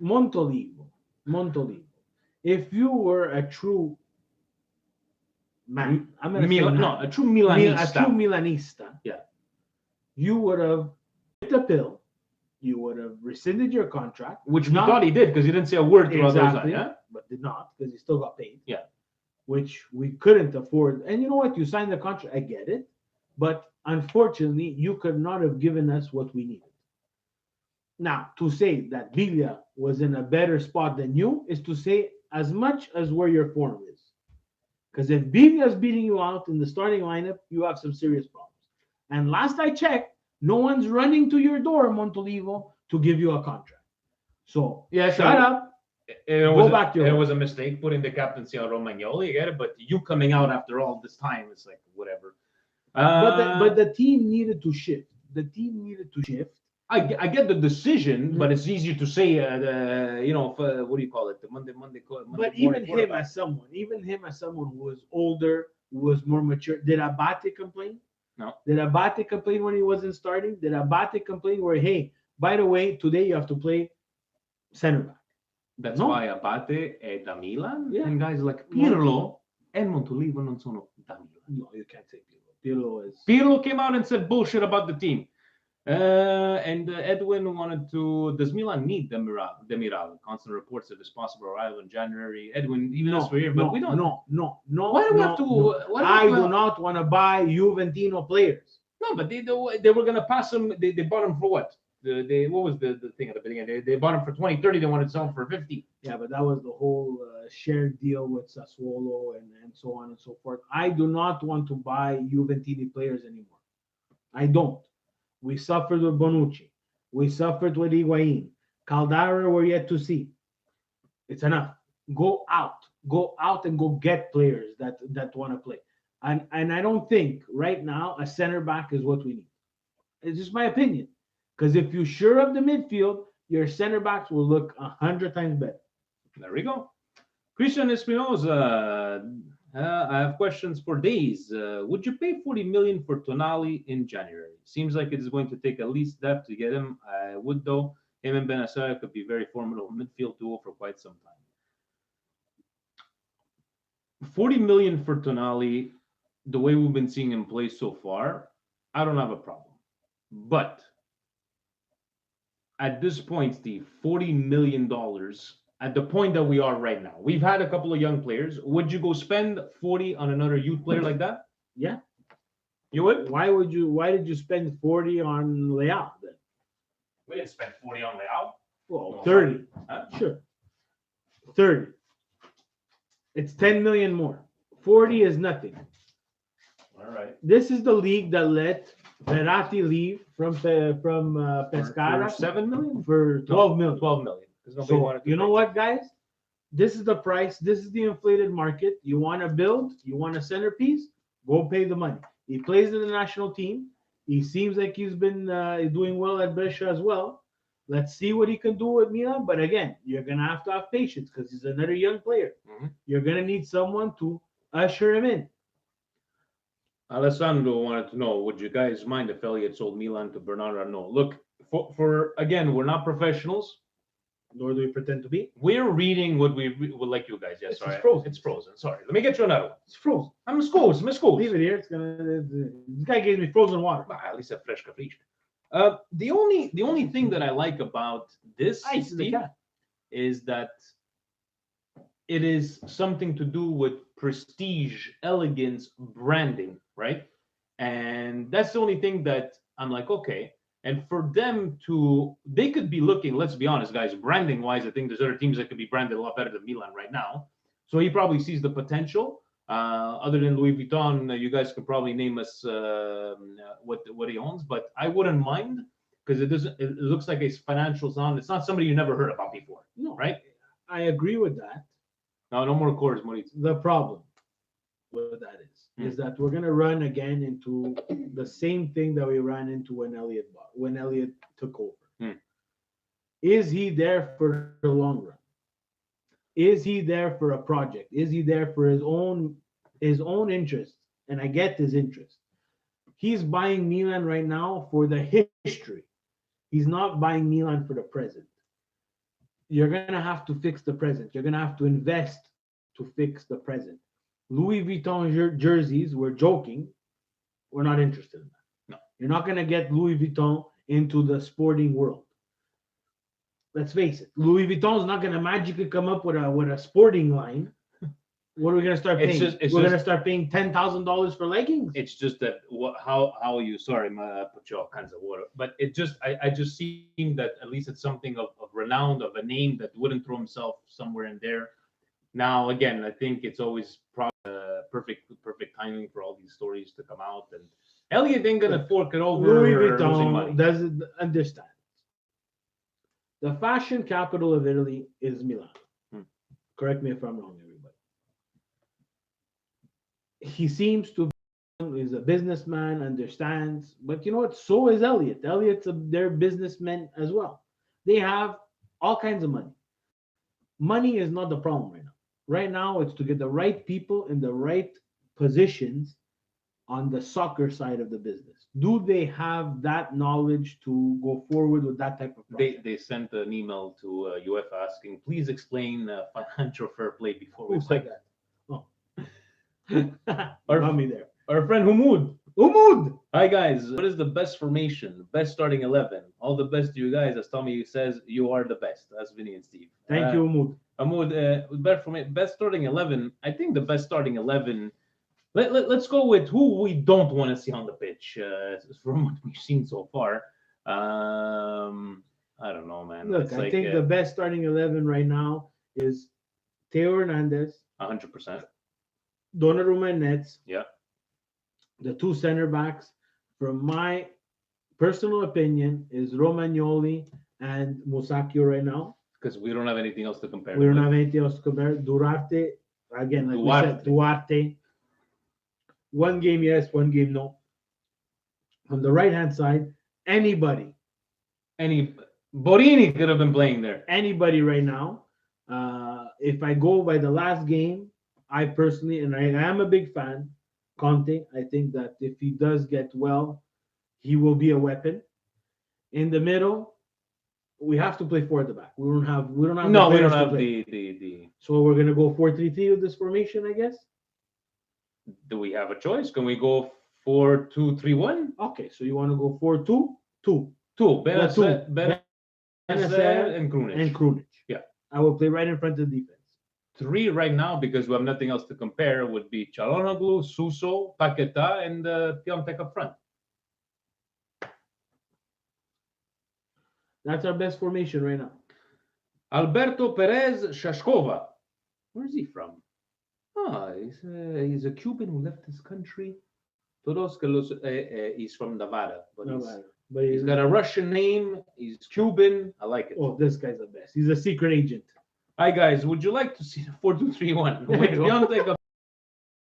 Montolivo. If you were a true man, I'm gonna say a true Milanista. a true Milanista. Yeah. You would have hit the pill. You would have rescinded your contract, Which we thought he did because he didn't say a word throughout those exactly, times. Yeah? but did not because he still got paid. Yeah. Which we couldn't afford. And you know what? You signed the contract. I get it, but unfortunately, you could not have given us what we needed. Now, to say that Villa was in a better spot than you is to say as much as where your form is. Because if Villa is beating you out in the starting lineup, you have some serious problems. And last I checked, no one's running to your door, Montolivo, to give you a contract. So shut up. Go back to your It home. was a mistake putting the captaincy on Romagnoli. I get it, but you coming out after all this time, it's like whatever. But the team needed to shift. The team needed to shift. I get the decision, but it's easier to say, what do you call it? The Monday But even him as someone who was older, who was more mature, did Abate complain? No. Did Abate complain when he wasn't starting? Did Abate complain where, hey, by the way, today you have to play center back? That's No. why Abate è da Milan, Yeah. and guys like Pirlo and Montolivo non sono da Milan. No, you can't say Pirlo. Pirlo came out and said bullshit about the team. And Edwin wanted to. Does Milan need Demiral? Constant reports of his possible arrival in January. Edwin, even us were here, but we don't. No. Why do we have to? Why I do we do not want to buy Juventino players. No, but they were gonna pass him. They bought him for what? What was the thing at the beginning? They bought him for 20, 30. They wanted to sell him for 50. Yeah, but that was the whole shared deal with Sassuolo and so on and so forth. I do not want to buy Juventini players anymore. I don't. We suffered with Bonucci. We suffered with Higuain. Caldara, we're yet to see. It's enough. Go out and go get players that want to play. And I don't think right now a center back is what we need. It's just my opinion. Because if you shore up the midfield, your center backs will look 100 times better. There we go. Christian Espinoza, I have questions for days. Would you pay 40 million for Tonali in January? Seems like it is going to take at least that to get him. I would though. Him and Benacer could be very formidable midfield duo for quite some time. 40 million for Tonali, the way we've been seeing him play so far, I don't have a problem. But at this point, Steve, $40 million at the point that we are right now. We've had a couple of young players. Would you go spend 40 on another youth player like that? Yeah. You would? Why did you spend 40 on Leao then? We didn't spend 40 on Leao. Well, 30. Sure. 30. It's 10 million more. 40 is nothing. All right. This is the league that let Verratti leave from Pescara For 7 million? for 12 million. 12 million. because nobody So wanted to you know pay. what, guys? This is the price. This is the inflated market. You want to build? You want a centerpiece? Go pay the money. He plays in the national team. He seems like he's been doing well at Brescia as well. Let's see what he can do with Milan. But again, you're gonna have to have patience because he's another young player. Mhm. You're gonna need someone to usher him in. Alessandro wanted to know, would you guys mind if Elliot sold Milan to Bernardo Arnault? Look, for again, we're not professionals. Nor do we pretend to be. We're reading what we would like you guys. Yes, It's sorry. frozen. It's frozen. Sorry. Let me get you another one. It's frozen. I'm schools. Leave it here. It's gonna. This guy gave me frozen water. At least a fresh coffee. The only thing that I like about this, Ice in the Steve, cat. is that it is something to do with prestige, elegance, branding, right? And that's the only thing that I'm like, okay. And for them to, they could be looking, let's be honest, guys, branding wise, I think there's other teams that could be branded a lot better than Milan right now. So he probably sees the potential. Other than Louis Vuitton, you guys could probably name us what he owns, but I wouldn't mind because it doesn't. It looks like it's financial sound. It's not somebody you never heard about before, No, right? I agree with that. No more cores, Maurice. The problem with that is that we're gonna run again into the same thing that we ran into when Elliot took over. Is he there for the long run? Is he there for a project? Is he there for his own interest? And I get his interest. He's buying Milan right now for the history. He's not buying Milan for the present. You're gonna have to fix the present. You're gonna have to invest to fix the present. Louis Vuitton jerseys, we're joking. We're not interested in that. No. You're not gonna get Louis Vuitton into the sporting world. Let's face it. Louis Vuitton's not gonna magically come up with a sporting line. What are we gonna start paying? We're gonna start paying $10,000 for leggings. It's just that how you sorry, I put you all kinds of water, but it just I just seem that at least it's something of renown, of a name that wouldn't throw himself somewhere in there. Now again, I think it's always perfect timing for all these stories to come out, and Elliot ain't gonna fork it over. Louis losing money. Vuitton doesn't understand. The fashion capital of Italy is Milan. Correct me if I'm wrong, everybody. He seems to be is a businessman, understands, but you know what? So is Elliot. They're businessmen as well. They have all kinds of money. Money is not the problem right now. Right now, it's to get the right people in the right positions on the soccer side of the business. Do they have that knowledge to go forward with that type of project? They sent an email to UEFA asking, please explain financial fair play before we Who play. said that? Oh, Our- got me there. Our friend Humud. Umud. Hi guys, what is the best formation? Best starting 11. All the best to you guys. As Tommy says, you are the best. That's Vinny and Steve. Thank you, Umud. Amud, best starting 11. I think the best starting 11. Let's go with who we don't want to see on the pitch from what we've seen so far. I don't know, man. Look, It's I think the best starting 11 right now is Theo Hernandez, 100%. Donnarumma and Nets. Yeah. The two center backs, from my personal opinion, is Romagnoli and Musacchio right now. Because we don't have anything else to compare. We don't with. have anything else to compare. Duarte, again, like we said, Duarte. One game yes, one game no. On the right hand side, anybody Borini could have been playing there. Anybody right now. If I go by the last game, I personally, and I am a big fan, Conte. I think that if he does get well, he will be a weapon. In the middle, we have to play four at the back. We don't have. No, we don't have the. So we're gonna go 4-3-3 with this formation, I guess. Do we have a choice? Can we go 4-2-3-1? Okay, so you want to go 4-2-2. Benacer and Krunic. And Krunic. Yeah. I will play right in front of the defense. 3 right now, because we have nothing else to compare, would be Çalhanoğlu, Suso, Paquetá, and Piatek up front. That's our best formation right now. Alberto Perez Shashkova. Where is he from? He's a Cuban who left his country. Todos que los, he's from Nevada, but But He's got a Russian name. He's Cuban. I like it. Oh, this guy's the best. He's a secret agent. Hi guys, would you like to see the 4-2-3-1 with There you go. Piatek,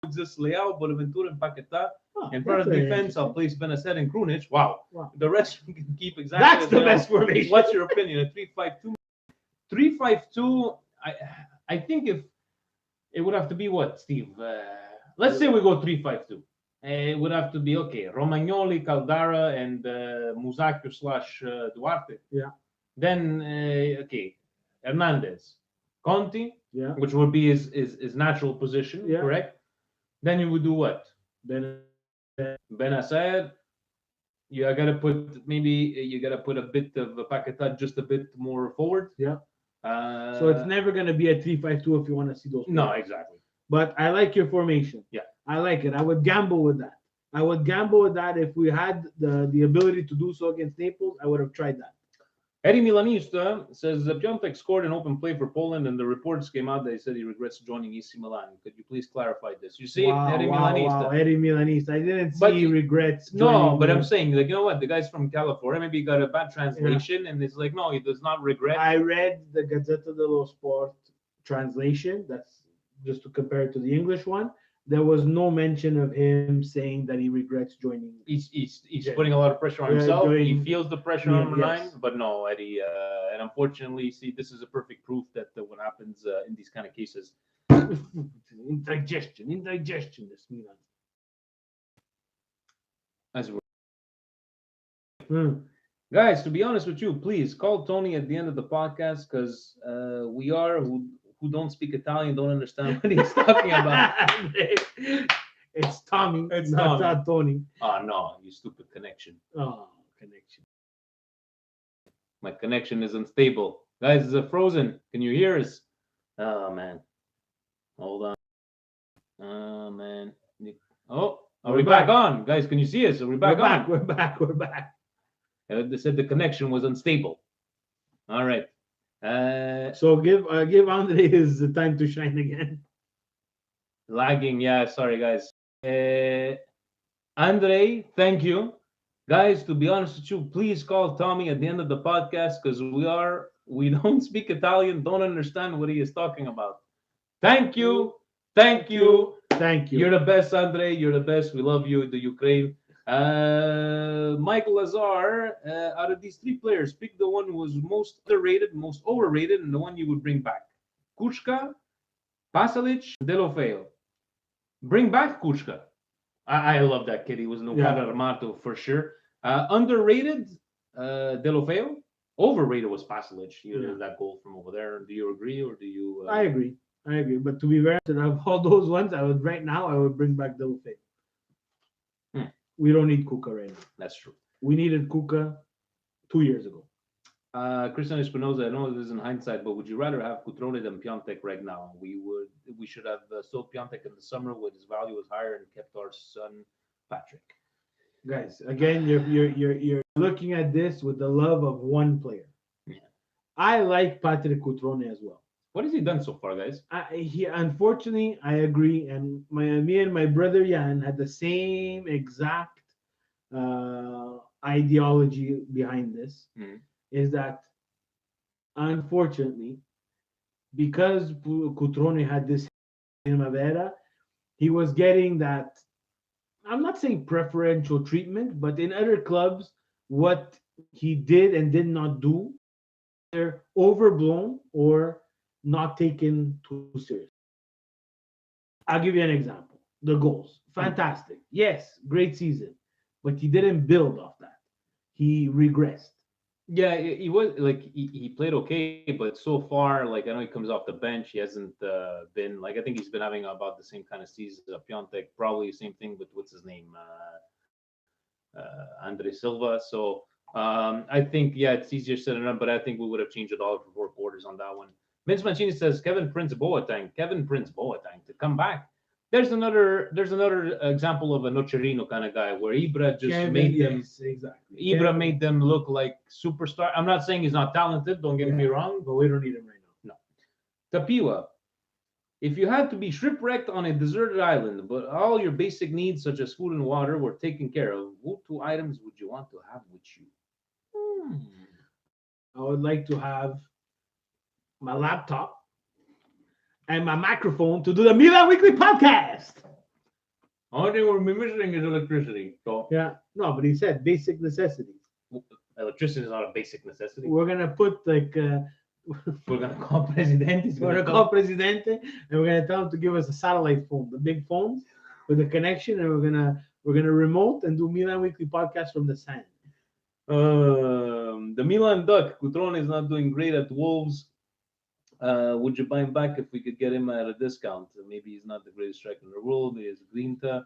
Alexis, Leao, Bonaventura, and Paquetá? Oh, In front of that's very defense, I'll place Benacer and Krunic. Wow. Wow. The rest we can keep exactly That's as the they best are. formation. What's your opinion? A 3-5-2? 3-5-2, I think if it would have to be what, Steve? Let's say we go 3-5-2. It would have to be, okay, Romagnoli, Caldara, and Musacchio / Duarte. Yeah. Then, okay, Hernandez, Conti, Yeah. which would be his natural position, Yeah. correct? Then you would do what? Then Benacer. You gotta put a bit of Paquetá just a bit more forward. Yeah. So it's never going to be a 3-5-2 if you want to see those. No, players. exactly. But I like your formation. Yeah. I like it. I would gamble with that. I would gamble with that if we had the ability to do so against Naples. I would have tried that. Eddie Milanista says Piatek scored an open play for Poland, and the reports came out that he said he regrets joining AC Milan. Could you please clarify this? You see, Eddie Milanista. Wow, Eddie Milanista. I didn't see But he regrets. No, joining but the- I'm saying, like, you know what? The guy's from California. Maybe he got a bad translation, and it's like, no, he does not regret. I read the Gazzetta dello Sport translation. That's just to compare it to the English one. There was no mention of him saying that he regrets joining. He's Yeah. putting a lot of pressure on Yeah, himself. He doing- feels the pressure Yeah, on the line, yes. but no, Eddie. And unfortunately, see, this is a perfect proof that what happens in these kind of cases. Indigestion, this Milan. As we're Hmm. Guys, to be honest with you, please call Tony at the end of the podcast because we are who don't speak Italian don't understand what he's talking about. It's Tommy. It's not Tommy. Tony. Oh no, you stupid connection. Oh, connection. My connection is unstable. Guys, is it frozen? Can you hear us? Oh man. Hold on. Oh man. Oh, are we We're back back. on? Guys, can you see us? Are we back on? We're back. They said the connection was unstable. All right. So give Andre his time to shine again. Lagging. Yeah, sorry, guys. Andre, thank you. Guys, to be honest with you, please call Tommy at the end of the podcast because we don't speak Italian, don't understand what he is talking about. Thank you. Thank you. Thank you. You're the best, Andre. You're the best. We love you, the Ukraine. Michael Lazar, out of these three players, pick the one who was most underrated, most overrated, and the one you would bring back. Kuchka, Pasalic, Delofeo. Bring back Kuchka. I love that kid. He was no Yeah. Armato for sure. Underrated, Delofeo. Overrated was Pasalic. He Yeah. did that goal from over there. Do you agree or do you? I agree. But to be very honest, out of all those ones, I would bring back Delofeo. Hmm. We don't need Kuka right now. That's true. We needed Kuka 2 years ago. Christian Espinoza, I know this is in hindsight, but would you rather have Cutrone than Piatek right now? We should have sold Piatek in the summer when his value was higher and kept our son Patrick. Guys, again, you're looking at this with the love of one player. Yeah. I like Patrick Cutrone as well. What has he done so far, guys? He unfortunately, I agree, and me and my brother Jan had the same exact ideology behind this. Mhm. Is that unfortunately, because Cutrone had this Primavera, he was getting that. I'm not saying preferential treatment, but in other clubs, what he did and did not do, they're overblown or not taken too serious. I'll give you an example. The goals, fantastic. Yes, great season, but he didn't build off that. He regressed. Yeah, he was like he played okay, but so far, like I know he comes off the bench, he hasn't been like I think he's been having about the same kind of season as Piatek, probably the same thing with what's his name, Andre Silva. So I think it's easier said than done, but I think we would have changed it all for 4 quarters on that one. Vince Mancini says Kevin Prince Boateng to come back. There's another example of a Nocerino kind of guy where Ibra just made them. Exactly. Ibra made them look like superstar. I'm not saying he's not talented. Don't get me wrong. but we don't need him right now. Tapiwa. If you had to be shipwrecked on a deserted island, but all your basic needs, such as food and water, were taken care of, what two items would you want to have with you? Hmm. I would like to have my laptop and my microphone to do the Milan Weekly podcast. Only thing we're missing is electricity. So Yeah, no, but he said basic necessities. electricity is not a basic necessity. We're gonna put like We're gonna call Presidente. He's we're gonna gonna call Presidente and we're gonna tell him to give us a satellite phone, the big phones with the connection, and we're gonna remote and do Milan Weekly podcast from the sand. The Milan Duck. Cutrone is not doing great at Wolves. Would you buy him back if we could get him at a discount? Maybe he's not the greatest striker in the world. He is Grinta.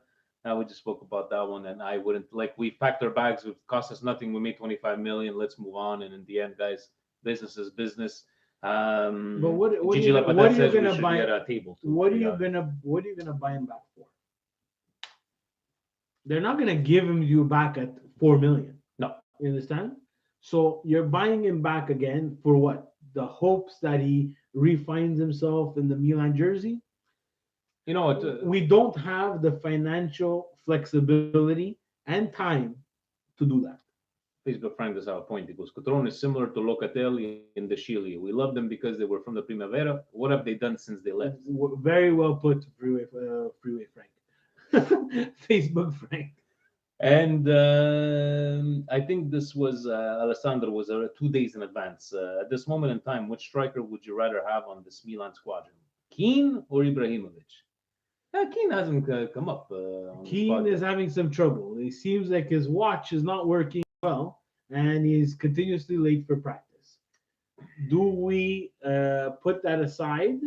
We just spoke about that one, and I wouldn't like. We packed our bags. It cost us nothing. We made 25 million. Let's move on. And in the end, guys, business is business. But what are Gigi you, Lapatet what are you says we gonna should buy? be at a table. too. What are Yeah. you gonna buy him back for? They're not gonna give him you back at 4 million. No. You understand? So you're buying him back again for what? The hopes that he refines himself in the Milan jersey. You know what? We don't have the financial flexibility and time to do that. Facebook friend is our point. He goes, Cutrone is similar to Locatelli in the Chile. We love them because they were from the Primavera. What have they done since they left? Very well put, Freeway Frank. Facebook Frank. And I think this was Alessandro was 2 days in advance. At this moment in time, which striker would you rather have on this Milan squadron, Keane or Ibrahimovic? Keane hasn't come up. On the Keane spot is yet. having some trouble. It seems like his watch is not working well, and he's continuously late for practice. Do we put that aside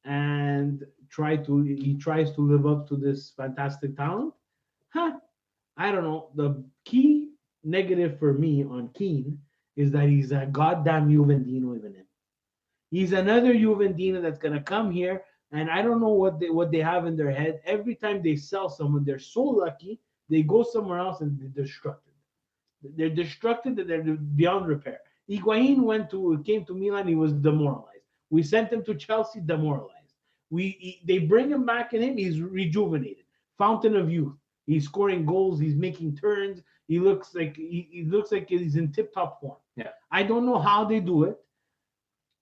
and he tries to live up to this fantastic talent? Huh? I don't know. The key negative for me on Keane is that he's a goddamn Juventino, even him. He's another Juventino that's gonna come here, and I don't know what they have in their head. Every time they sell someone, they're so lucky they go somewhere else and they're destructed. They're destructed that they're beyond repair. Higuain came to Milan, he was demoralized. We sent him to Chelsea, demoralized. They bring him back in him, he's rejuvenated, fountain of youth. He's scoring goals, he's making turns. He looks like he's in tip-top form. Yeah. I don't know how they do it.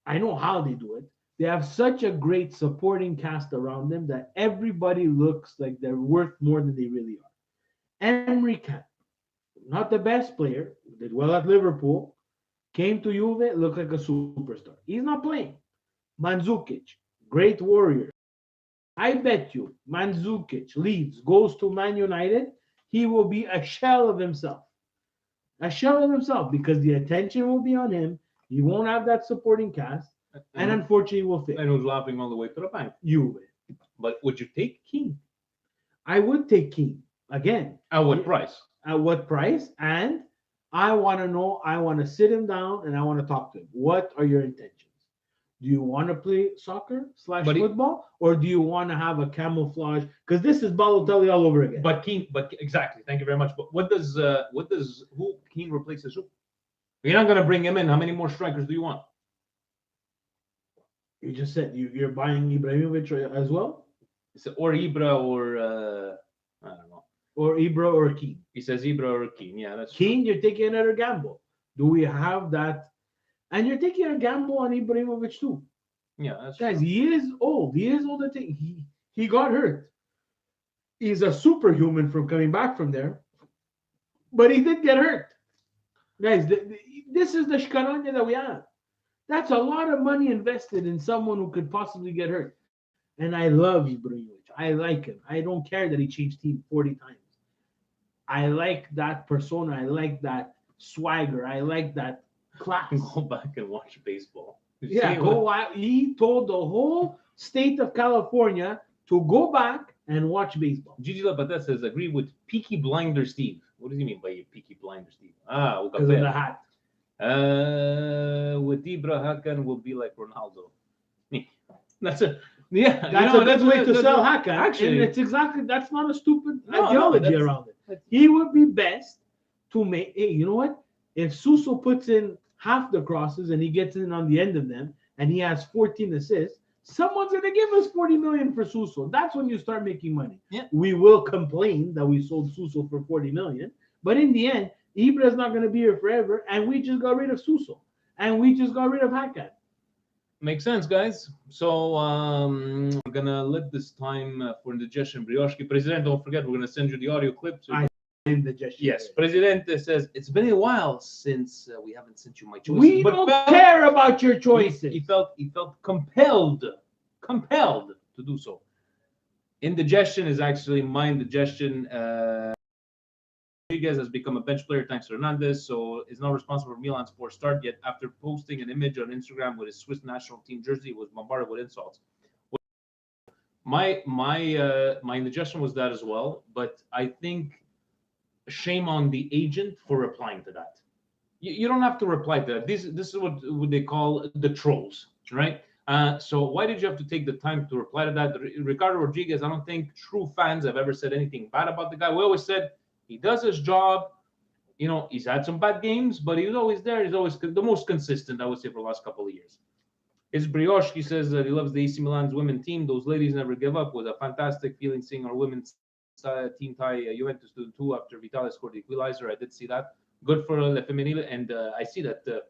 I know how they do it. They have such a great supporting cast around them that everybody looks like they're worth more than they really are. Emery Can, not the best player, did well at Liverpool, came to Juve, looked like a superstar. He's not playing. Mandzukic, great warrior. I bet you Mandzukic leaves, goes to Man United, he will be a shell of himself. A shell of himself because the attention will be on him. He won't have that supporting cast, and unfortunately, will fail. And who's laughing all the way to the bank. Juve. But would you take Keane? I would take Keane again. At what price? At what price? And I want to know. I want to sit him down and I want to talk to him. What are your intentions? Do you want to play soccer / But football, or do you want to have a camouflage? Because this is Balotelli all over again. But exactly. Thank you very much. But what does who Keane replaces who? You're not gonna bring him in. How many more strikers do you want? You just said you're buying Ibrahimovic as well, Is it or Ibra or I don't know. or Ibra or Keane. He says Ibra or Keane. Yeah, that's Keane, you're taking another gamble. Do we have that? And you're taking a gamble on Ibrahimovic too. true. Yeah, that's Guys, true. he is old. He is old. He got hurt. He's a superhuman from coming back from there, but he did get hurt. Guys, this is the shkaranya that we have. That's a lot of money invested in someone who could possibly get hurt. And I love Ibrahimovic. I like him. I don't care that he changed team 40 times. I like that persona. I like that swagger. I like that class. Go back and watch baseball. You Yeah, see what- he told the whole state of California to go back and watch baseball. Gigi Lapatet says agree with Peaky Blinder Steve. What does he mean by Peaky Blinder Steve? O Because of the café. hat. With Ibra Hakan will be like Ronaldo. That's it. Yeah, That's a good way to sell Haka. Actually, And it's exactly, that's not a stupid No, ideology that's- around it. He would be best to make, hey, you know what? If Suso puts in half the crosses and he gets in on the end of them and he has 14 assists, Someone's gonna give us 40 million for Suso. That's when you start making money. Yeah. We will complain that we sold Suso for 40 million, but in the end, Ibra's not gonna be here forever, and we just got rid of Suso, and we just got rid of Hakan. Makes sense, guys. So we're gonna let this time for indigestion. Brioshki, President, don't forget, we're gonna send you the audio clip. So Indigestion. yes, Presidente says it's been a while since we haven't sent you my choices. We but don't felt- care about your choices. He felt compelled to do so. Indigestion is actually my indigestion. Rodriguez has become a bench player thanks to Hernandez, so is not responsible for Milan's poor start. Yet, after posting an image on Instagram with his Swiss national team jersey, he was bombarded with insults. My indigestion was that as well, but I think shame on the agent for replying to that. You don't have to reply to that. This is what they call the trolls, right? So why did you have to take the time to reply to that? Ricardo Rodriguez, I don't think true fans have ever said anything bad about the guy. We always said he does his job. You know, he's had some bad games, but he was always there. He's always the most consistent, I would say, for the last couple of years. It's Brioche. He says that he loves the AC Milan's women team. Those ladies never give up. Was a fantastic feeling seeing our women's team tie Juventus 2-2 after Vitale scored the equalizer. I did see that. Good for Le Femenile, and I see that the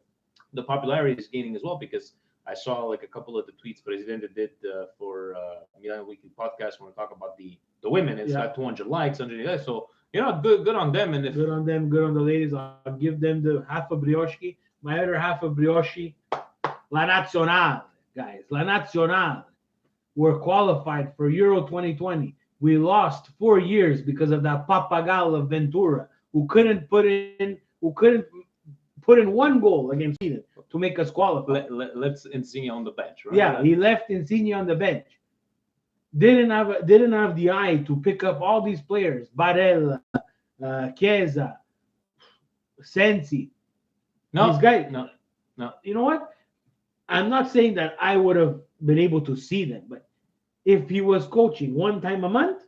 popularity is gaining as well, because I saw like a couple of the tweets Presidente did for Milan Weekly Podcast when we talk about the women. It's got 200 likes, 100 likes. So good on them. And if good on them, good on the ladies. I'll give them the half of Brioche. My other half of Brioche, La Nazionale, guys. La Nazionale. We're qualified for Euro 2020. We lost 4 years because of that papagal of Ventura, who couldn't put in one goal against Sweden to make us qualify. Let's Insigne on the bench, right? Yeah, he left Insigne on the bench. Didn't have the eye to pick up all these players: Barella, Chiesa, Sensi. No, These guys. no. You know what? I'm not saying that I would have been able to see them, but if he was coaching one time a month,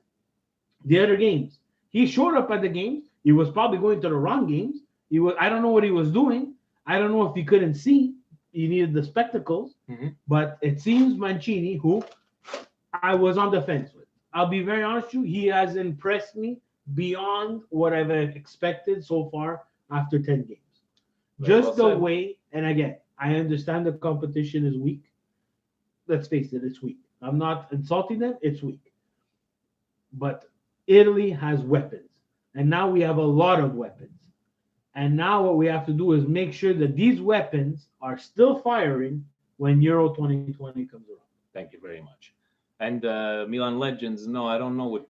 the other games, he showed up at the games. He was probably going to the wrong games. I don't know what he was doing. I don't know if he couldn't see. He needed the spectacles. Mm-hmm. But it seems Mancini, who I was on the fence with. I'll be very honest with you. He has impressed me beyond what I've expected so far after 10 games. Very Just well the said. way, and again, I understand the competition is weak. Let's face it, it's weak. I'm not insulting them. It's weak. But Italy has weapons. And now we have a lot of weapons. And now what we have to do is make sure that these weapons are still firing when Euro 2020 comes around. Thank you very much. And Milan Legends, no, I don't know what.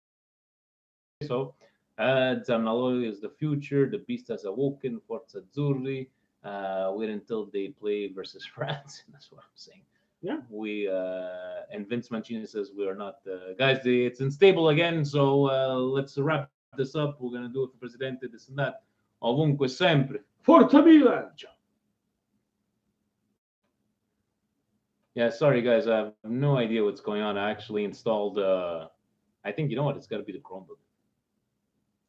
So, Zannaloi is the future. The beast has awoken. Forza Azzurri. Wait until they play versus France. That's what I'm saying. Yeah. We and Vince Mancini says we are not guys. It's unstable again. So let's wrap this up. We're gonna do it for Presidente, this and that. Ovunque sempre. Forza Milan! Ciao. Yeah, sorry guys, I have no idea what's going on. I actually installed. I think you know what? It's got to be the Chromebook,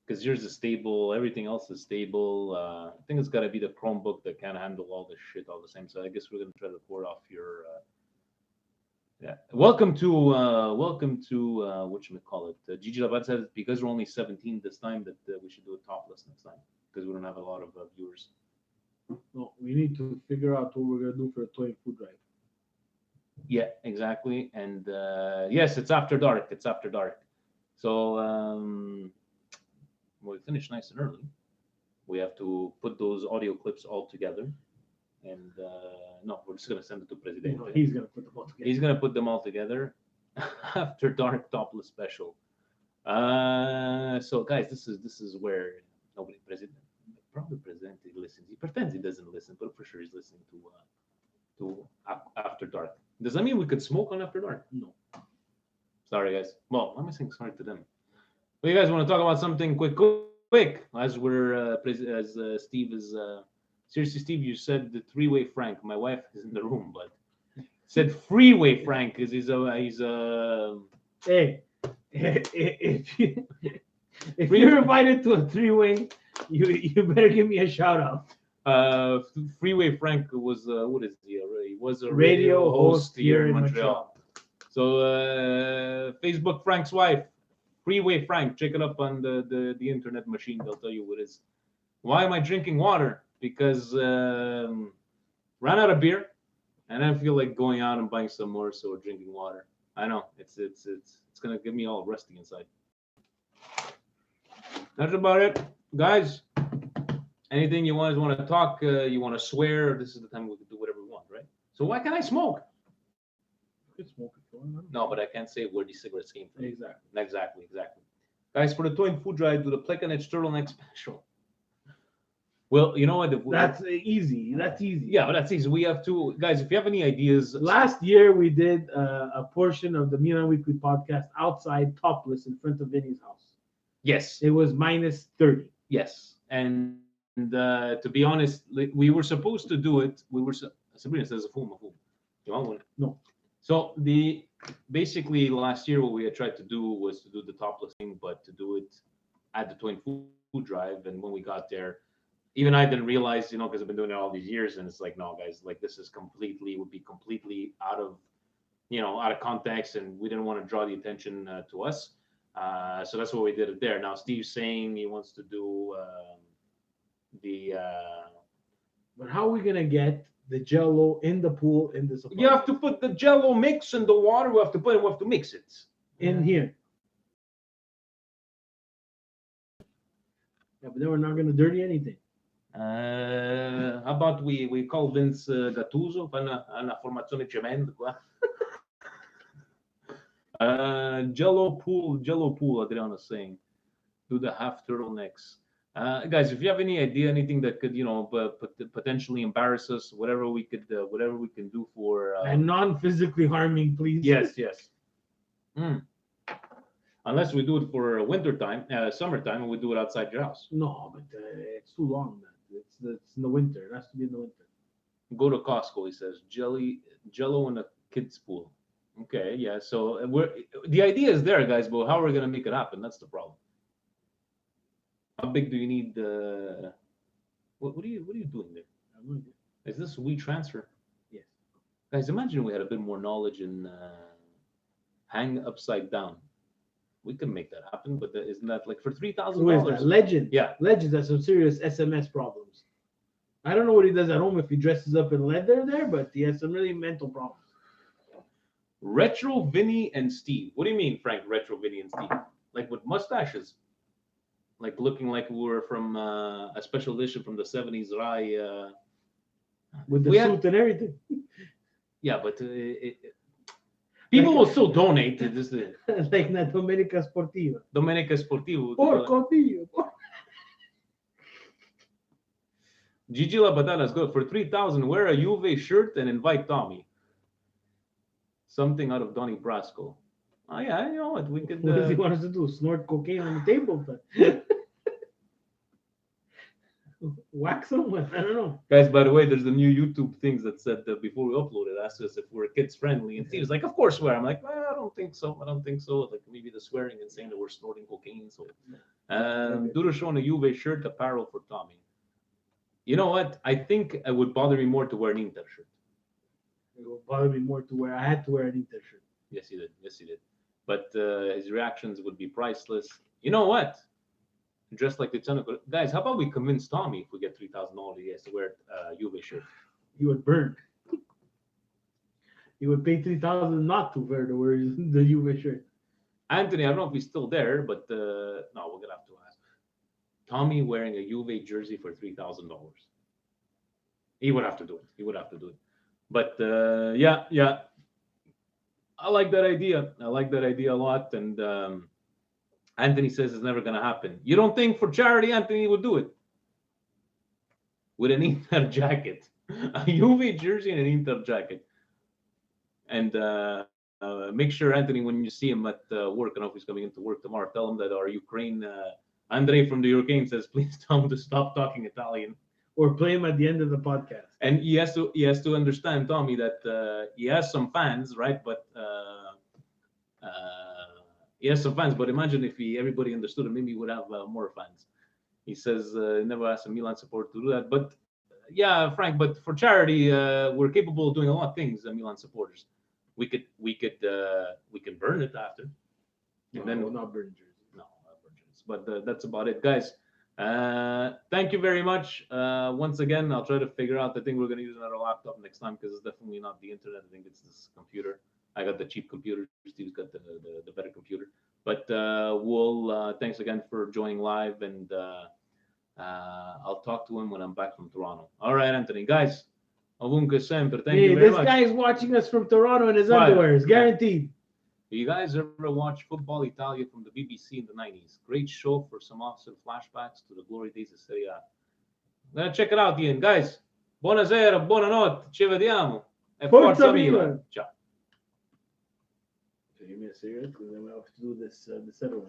because yours is stable. Everything else is stable. I think it's got to be the Chromebook that can handle all this shit all the same. So I guess we're gonna try to pour off your. Yeah, welcome to whatchamacallit. Gigi Labat says because we're only 17 this time that we should do it topless next time because we don't have a lot of viewers. No, we need to figure out what we're going to do for a toy food drive. Yeah, exactly. And yes, it's after dark. It's after dark. So we finish nice and early. We have to put those audio clips all together. And no, we're just gonna send it to Presidente. No, he's going to put them all together. He's gonna put them all together after dark topless special. So guys, this is where nobody probably Presidente listens. He pretends he doesn't listen, but for sure he's listening to After Dark. Does that mean we could smoke on After Dark? No. Sorry guys. Well, why am I saying sorry to them? Well, you guys want to talk about something quick as we're as Steve is. Seriously, Steve, you said the three-way Frank. My wife is in the room, but said freeway Frank because he's a. Hey, if you're invited to a three-way, you better give me a shout out. Freeway Frank was what is he? He was a Radio radio host host here here in in Montreal. So Facebook Frank's wife, Freeway Frank, check it up on the internet machine. They'll tell you what it is. Why am I drinking water? Because ran out of beer, and I feel like going out and buying some more, so we're drinking water. I know it's gonna get me all rusty inside. That's about it, guys. Anything you guys want to talk? You want to swear? This is the time we can do whatever we want, right? So why can't I smoke? You can smoke if you want. No, but I can't say where these cigarettes came from. Exactly. Exactly. Guys, for the Toy and Food Drive, do the Plekanec turtleneck special. Well, you know what? That's easy. That's easy. Yeah, but that's easy. We have to, guys. If you have any ideas, Last year we did a portion of the Milan Weekly podcast outside, topless, in front of Vinny's house. yes, It was minus 30. yes, and to be honest, we were supposed to do it. Sabrina says a fool. You want one? No. So basically last year what we had tried to do was to do the topless thing, but to do it at the Toy and Food Drive. And when we got there, even I didn't realize, because I've been doing it all these years, and it's like, no, guys, like this is would be completely out of context, and we didn't want to draw the attention to us. So that's what we did it there. Now Steve's saying he wants to do But how are we gonna get the Jello in the pool in this? you have to put the Jello mix in the water. We have to mix it in here. Yeah, but then we're not gonna dirty anything. How about we call Vince Gattuso fa una formazione cemento qua. Jello pool, Adriano's saying. Do the half turtlenecks. Guys, if you have any idea, anything that could, potentially embarrass us, whatever we can do for And non-physically harming, please. yes. Unless we do it for summertime, and we do it outside your house. No, but it's too long, man. It's in the winter. It has to be in the winter. Go to Costco, he says. Jello in a kid's pool. Okay, yeah. So the idea is there, guys, but how are we gonna make it happen? That's the problem. How big do you need? What are you doing there? I have no idea. Is this WeTransfer? Yes. Guys, imagine we had a bit more knowledge in hang upside down. We can make that happen, but isn't that like for $3,000? Who is that? Legend. Yeah. Legend has some serious SMS problems. I don't know what he does at home if he dresses up in leather there, but he has some really mental problems. Retro Vinny and Steve. What do you mean, Frank? Retro Vinny and Steve? Like with mustaches? Like looking like we were from a special edition from the 70s Rai. With the suit and everything. Yeah, but people will still donate to this. Like na Domenica Sportiva. Domenica Sportivo. Porco Dio. Gigi Labatana is good. For $3,000, wear a Juve shirt and invite Tommy. Something out of Donnie Brasco. Oh yeah, you know what? We could. What does he want us to do? Snort cocaine on the table? Wax them? I don't know. Guys, by the way, there's the new YouTube things that said that before we upload it, asked us if we're kids friendly, and Steve's like, "Of course, swear." I'm like, "Well, I don't think so. Like maybe the swearing and saying that we're snorting cocaine." So, do the show in a Juve shirt, apparel for Tommy. You know what? I think it would bother me more to wear an Inter shirt. It would bother me more to wear. I had to wear an Inter shirt. Yes, he did. But his reactions would be priceless. You know what? Dressed like the ton of guys. How about we convince Tommy if we get $3,000, he has to wear Juve shirt. You would burn. You would pay $3,000 not to wear the Juve shirt. Anthony, I don't know if he's still there, but no, we're gonna have to ask. Tommy wearing a Juve jersey for $3,000. He would have to do it. But yeah. I like that idea. A lot. And Anthony says it's never gonna happen. You don't think for charity Anthony would do it? With an Inter jacket. A Juve jersey and an Inter jacket. And make sure, Anthony, when you see him at work, I don't know if he's coming into work tomorrow, tell him that our Ukraine, Andre from the Ukraine says, please tell him to stop talking Italian. Or play him at the end of the podcast. And he has to understand, Tommy, that he has some fans, right? But he has some fans. But imagine if everybody understood him, maybe he would have more fans. He says never asked a Milan supporter to do that. But yeah, Frank. But for charity, we're capable of doing a lot of things. Milan supporters. we could burn it after. No, And then we'll not burn jerseys. no, not virgins. But that's about it, guys. Thank you very much. Once again, I'll try to figure out. I think we're gonna use another laptop next time because it's definitely not the internet. I think it's this computer. I got the cheap computer. Steve's got the better computer. But we'll thanks again for joining live, and I'll talk to him when I'm back from Toronto. All right, Anthony, guys. Ovunque sempre. Thank you very This much. guy is watching us from Toronto in his Right. underwears, guaranteed. You guys ever watch Football Italia from the BBC in the 90s? Great show for some awesome flashbacks to the glory days of Serie A. I'm gonna check it out, Ian. Guys, buonasera, buonanotte, ci vediamo. E Forza forza Milan. Milan. Ciao. So you mean serious? Because then we have to do this other one.